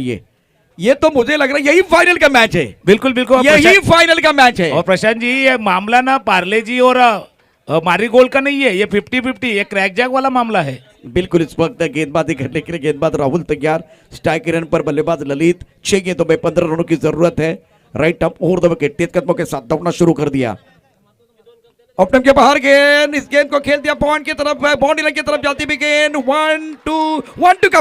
ये तो मुझे लग रहा है यही फाइनल का मैच है. बिल्कुल बिल्कुल यही फाइनल का मैच है. और प्रशांत जी ये मामला ना पार्ले जी और मारी गोल्ड का नहीं है, ये 50-50 ये क्रैक जैक वाला मामला है. बिल्कुल इस वक्त गेंदबाजी करने के लिए गेंदबाज राहुल तैयार, स्ट्राइक रन पर बल्लेबाज ललित. 6 गेंदों में 15 रनों की जरूरत है. Right up over the wicket, तेज कदमों के साथ दौड़ना शुरू कर दिया. ऑप्टम के बाहर गेंद, इस गेंद को खेल दिया पॉइंट की तरफ, बाउंड्री लाइन की तरफ जाती भी गेंद. 1-2 का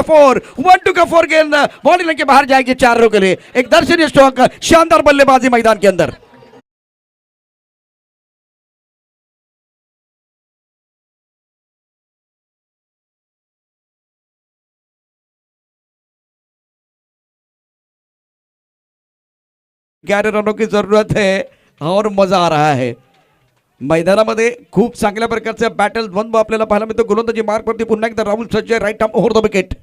4 गेंद बाउंड्री लाइन के बाहर जाएगी 4 रनों के लिए. एक दर्शनीय स्ट्रोक, शानदार बल्लेबाजी मैदान के अंदर. ग्यारह रनों की जरूरत है और मजा आ रहा है. मैदानामध्ये खूप चांगल्या प्रकारचे बॅटल द्वंद्व आपल्याला पाहायला मिळतो. गोलंदाजी मार्गवरती पुन्हा एकदा राहुल सज्ज, right arm over the wicket.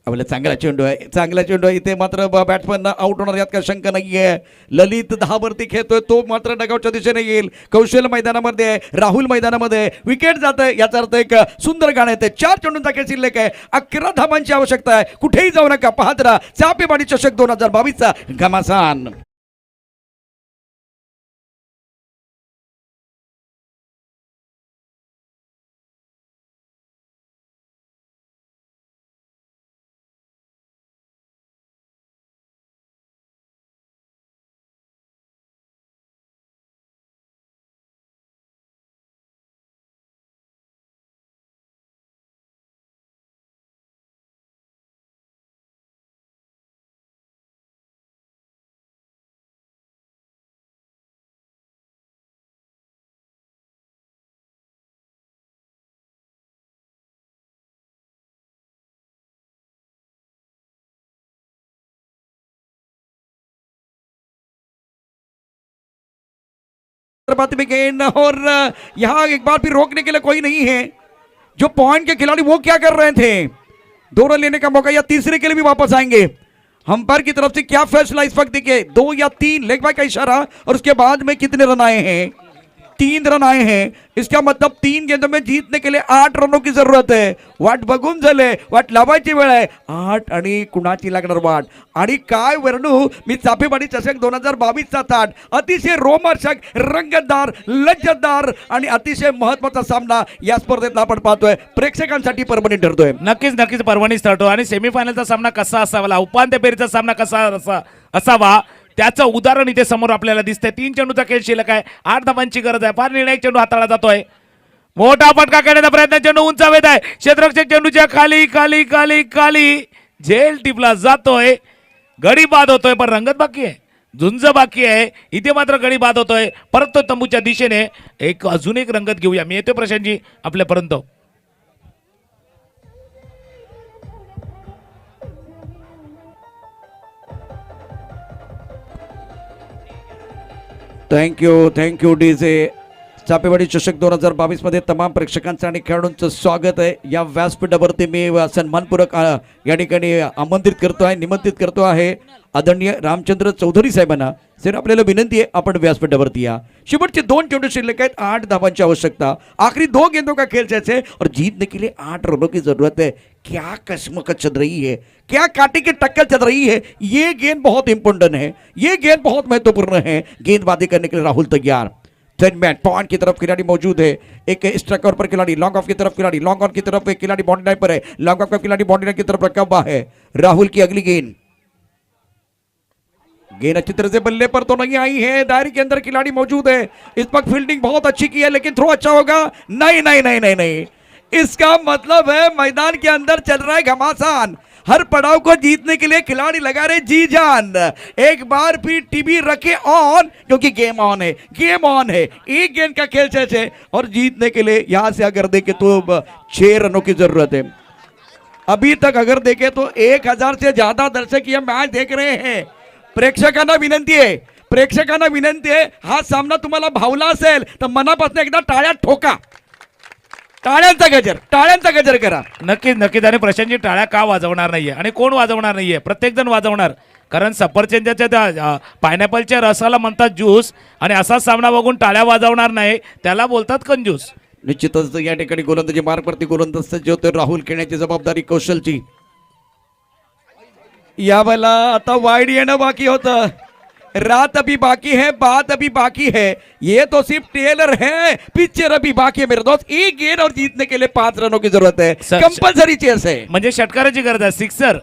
आपल्याला चांगला चेंडू आहे, चांगला चेंडू आहे. इथे मात्र बॅट्समन आउट होणार यात काही शंका नाही आहे. ललित 10 वरती खेळतोय, तो मात्र डगआउटच्या दिशेने येईल. कौशल मैदानामध्ये आहे, राहुल मैदानामध्ये, विकेट जात आहे. याचा अर्थ एक सुंदर गाणं येते. 4 चेंडूंचा खेळ शिल्लक आहे, 11 धावांची आवश्यकता आहे. कुठेही जाऊ नका, पाहत राहा चापेवाडी चषक 2022चा घमासान. बात में गेंद, और यहाँ एक बार भी रोकने के लिए कोई नहीं है. जो पॉइंट के खिलाड़ी वो क्या कर रहे थे, 2 रन लेने का मौका या तीसरे के लिए भी वापस आएंगे. अंपायर की तरफ से क्या फैसला इस वक्त देखिए, 2 या 3 लेग बाय का इशारा, और उसके बाद में कितने रन आए हैं. 3 रन आए हैं, इसका मतलब 3 गेंदों में जीतने के लिए 8 रनों की जरूरत है. वाट बघून झाले, वाट लावायची वेळ आहे. 8 आणि कुणाची लागणार वाट. आणि काय वर्णू मी चापेवाडी चषक 2022चा थाट अतिशय रोमांचक, रंगतदार, लज्जतदार आणि अतिशय महत्वाचा सामना या स्पर्धेत आपण पाहतोय. प्रेक्षकांसाठी परभणी ठरतोय. नक्कीच नक्कीच परभणीच ठरतो. आणि सेमीफायनलचा सामना कसा असावा, उपांत्य फेरीचा सामना कसा असावा त्याचं उदाहरण इथे समोर आपल्याला दिसतंय. 3 चेंडूचा खेळ शिल्लक आहे, 8 धावांची गरज आहे. फार निर्णायक चेंडू हाताळला जातोय. मोठा फटका करण्याचा प्रयत्न, चेंडू उंचावेत आहे. क्षेत्ररक्षक चेंडूच्या खाली खाली खाली खाली झेल टिपला जातोय. गडी बाद होतोय, पण रंगत बाकी आहे, झुंज बाकी आहे. इथे मात्र गडी बाद होतोय. परत तो तंबूच्या दिशेने अजून एक रंगत घेऊया. मी येतोय प्रशांतजी आपल्यापर्यंत. Thank you DJ. चापेवाडी चषक 2022 मध्ये तमाम प्रेक्षकांचं आणि खेळाडूंचं स्वागत आहे. या व्यासपीठावरती मी सन्मानपूर्वक या ठिकाणी निमंत्रित करतो आहे आदरणीय रामचंद्र चौधरी साहेबांना. सर, आपल्याला विनंती आहे, आपण व्यासपीठावरती या. शेवटचे 2 चेंडू शिल्लक आहेत, 8 धावांची आवश्यकता. आखिरी 2 गेंदों का खेल जैसे और जीतने के लिए 8 रनों की जरूरत है. क्या कश्मकश चल रही है, क्या कांटे की टक्कर चल रही है. ये गेंद बहुत इंपॉर्टेंट है, ये गेंद बहुत महत्वपूर्ण है. गेंदबाजी करने के लिए राहुल तैयार. पॉइंट की तरफ खिलाड़ी मौजूद है. एक स्ट्राइकर पर खिलाड़ी, लॉन्ग ऑफ की तरफ खिलाड़ी, लॉन्ग ऑन की तरफ एक खिलाड़ी बाउंड्री लाइन पर है. लॉन्ग ऑफ का खिलाड़ी बाउंड्री लाइन की तरफ रखा हुआ है. राहुल की अगली गेंद अच्छी तरह से बल्ले पर तो नहीं आई है. दायरे के अंदर खिलाड़ी मौजूद है. इस वक्त फील्डिंग बहुत अच्छी की है, लेकिन थ्रो अच्छा होगा. नहीं नहीं नहीं नहीं नहीं, इसका मतलब है मैदान के अंदर चल रहा है घमासान. हर पड़ाव को जीतने के लिए खिलाड़ी लगा रहे जी जान. एक बार फिर टीवी रखे ऑन, क्योंकि गेम ऑन है, गेम ऑन है. एक गेंद का खेल है और जीतने के लिए यहां से अगर देखे तो 6 रनों की जरूरत है. अभी तक अगर देखे तो 1000 से ज्यादा दर्शक यह मैच देख रहे हैं. प्रेक्षकांना विनंती आहे, हा सामना तुम्हाला भावला असेल तर मनापासून एकदा टाळ्या ठोका. टाळ्यांचा गजर करा. नक्कीच नक्कीच. आणि प्रशांतजी टाळ्या का वाजवणार नाहीये, आणि कोण वाजवणार नाहीये? प्रत्येक जण वाजवणार. कारण सफरचंदाच्या त्या पायनॅपलच्या रसाला म्हणतात ज्यूस, आणि असा सामना बघून टाळ्या वाजवणार नाही त्याला बोलतात कंजूस. निश्चितच या ठिकाणी गोलंदाजी मार्गवरती गोलंदाज सज्ज होते. राहुल खेळण्याची जबाबदारी कौशलची. या वेळेला आता वाईड येणं बाकी होतं. रात अभी बाकी है, बात अभी बाकी है. ये तो सिर्फ ट्रेलर है, पिक्चर अभी बाकी है मेरे दोस्त. एक गेंद और जीतने के लिए 5 रनों की जरूरत है. कंपल्सरी चेस है, म्हणजे षटकाराची गरज आहे. सिक्सर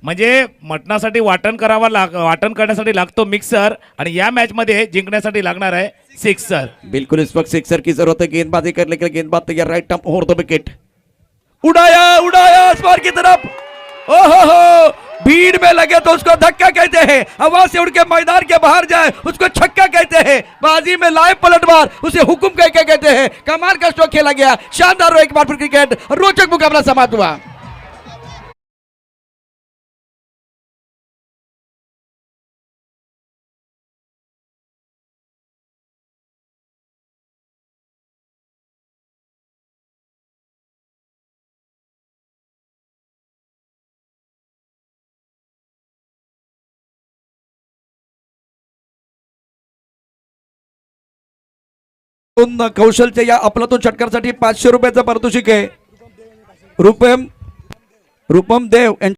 म्हणजे मटणासाठी वाटण करण्यासाठी लागतो मिक्सर, आणि या मॅच मध्ये जिंकण्यासाठी लागणार आहे सिक्सर. बिल्कुल इस वक्त सिक्सर की जरूरत है. गेंदबाजी करने के लिए गेंदबाज तैयार. Right term over the wicket. उड़ाया आसमान की तरफ. ओहो, भीड़ में लगे तो उसको धक्का कहते हैं. हवा से उड़ के मैदान के बाहर जाए उसको छक्का कहते हैं. बाजी में लाए पलटवार उसे हुकुम कह के कहते हैं. कमाल का स्ट्रोक खेला गया. शानदार एक बार फिर क्रिकेट रोचक मुकाबला समाप्त हुआ. कौशलच्या या अफलातून षटकारासाठी 500 रुपयाचं पारितोषिक आहे. रूपम देव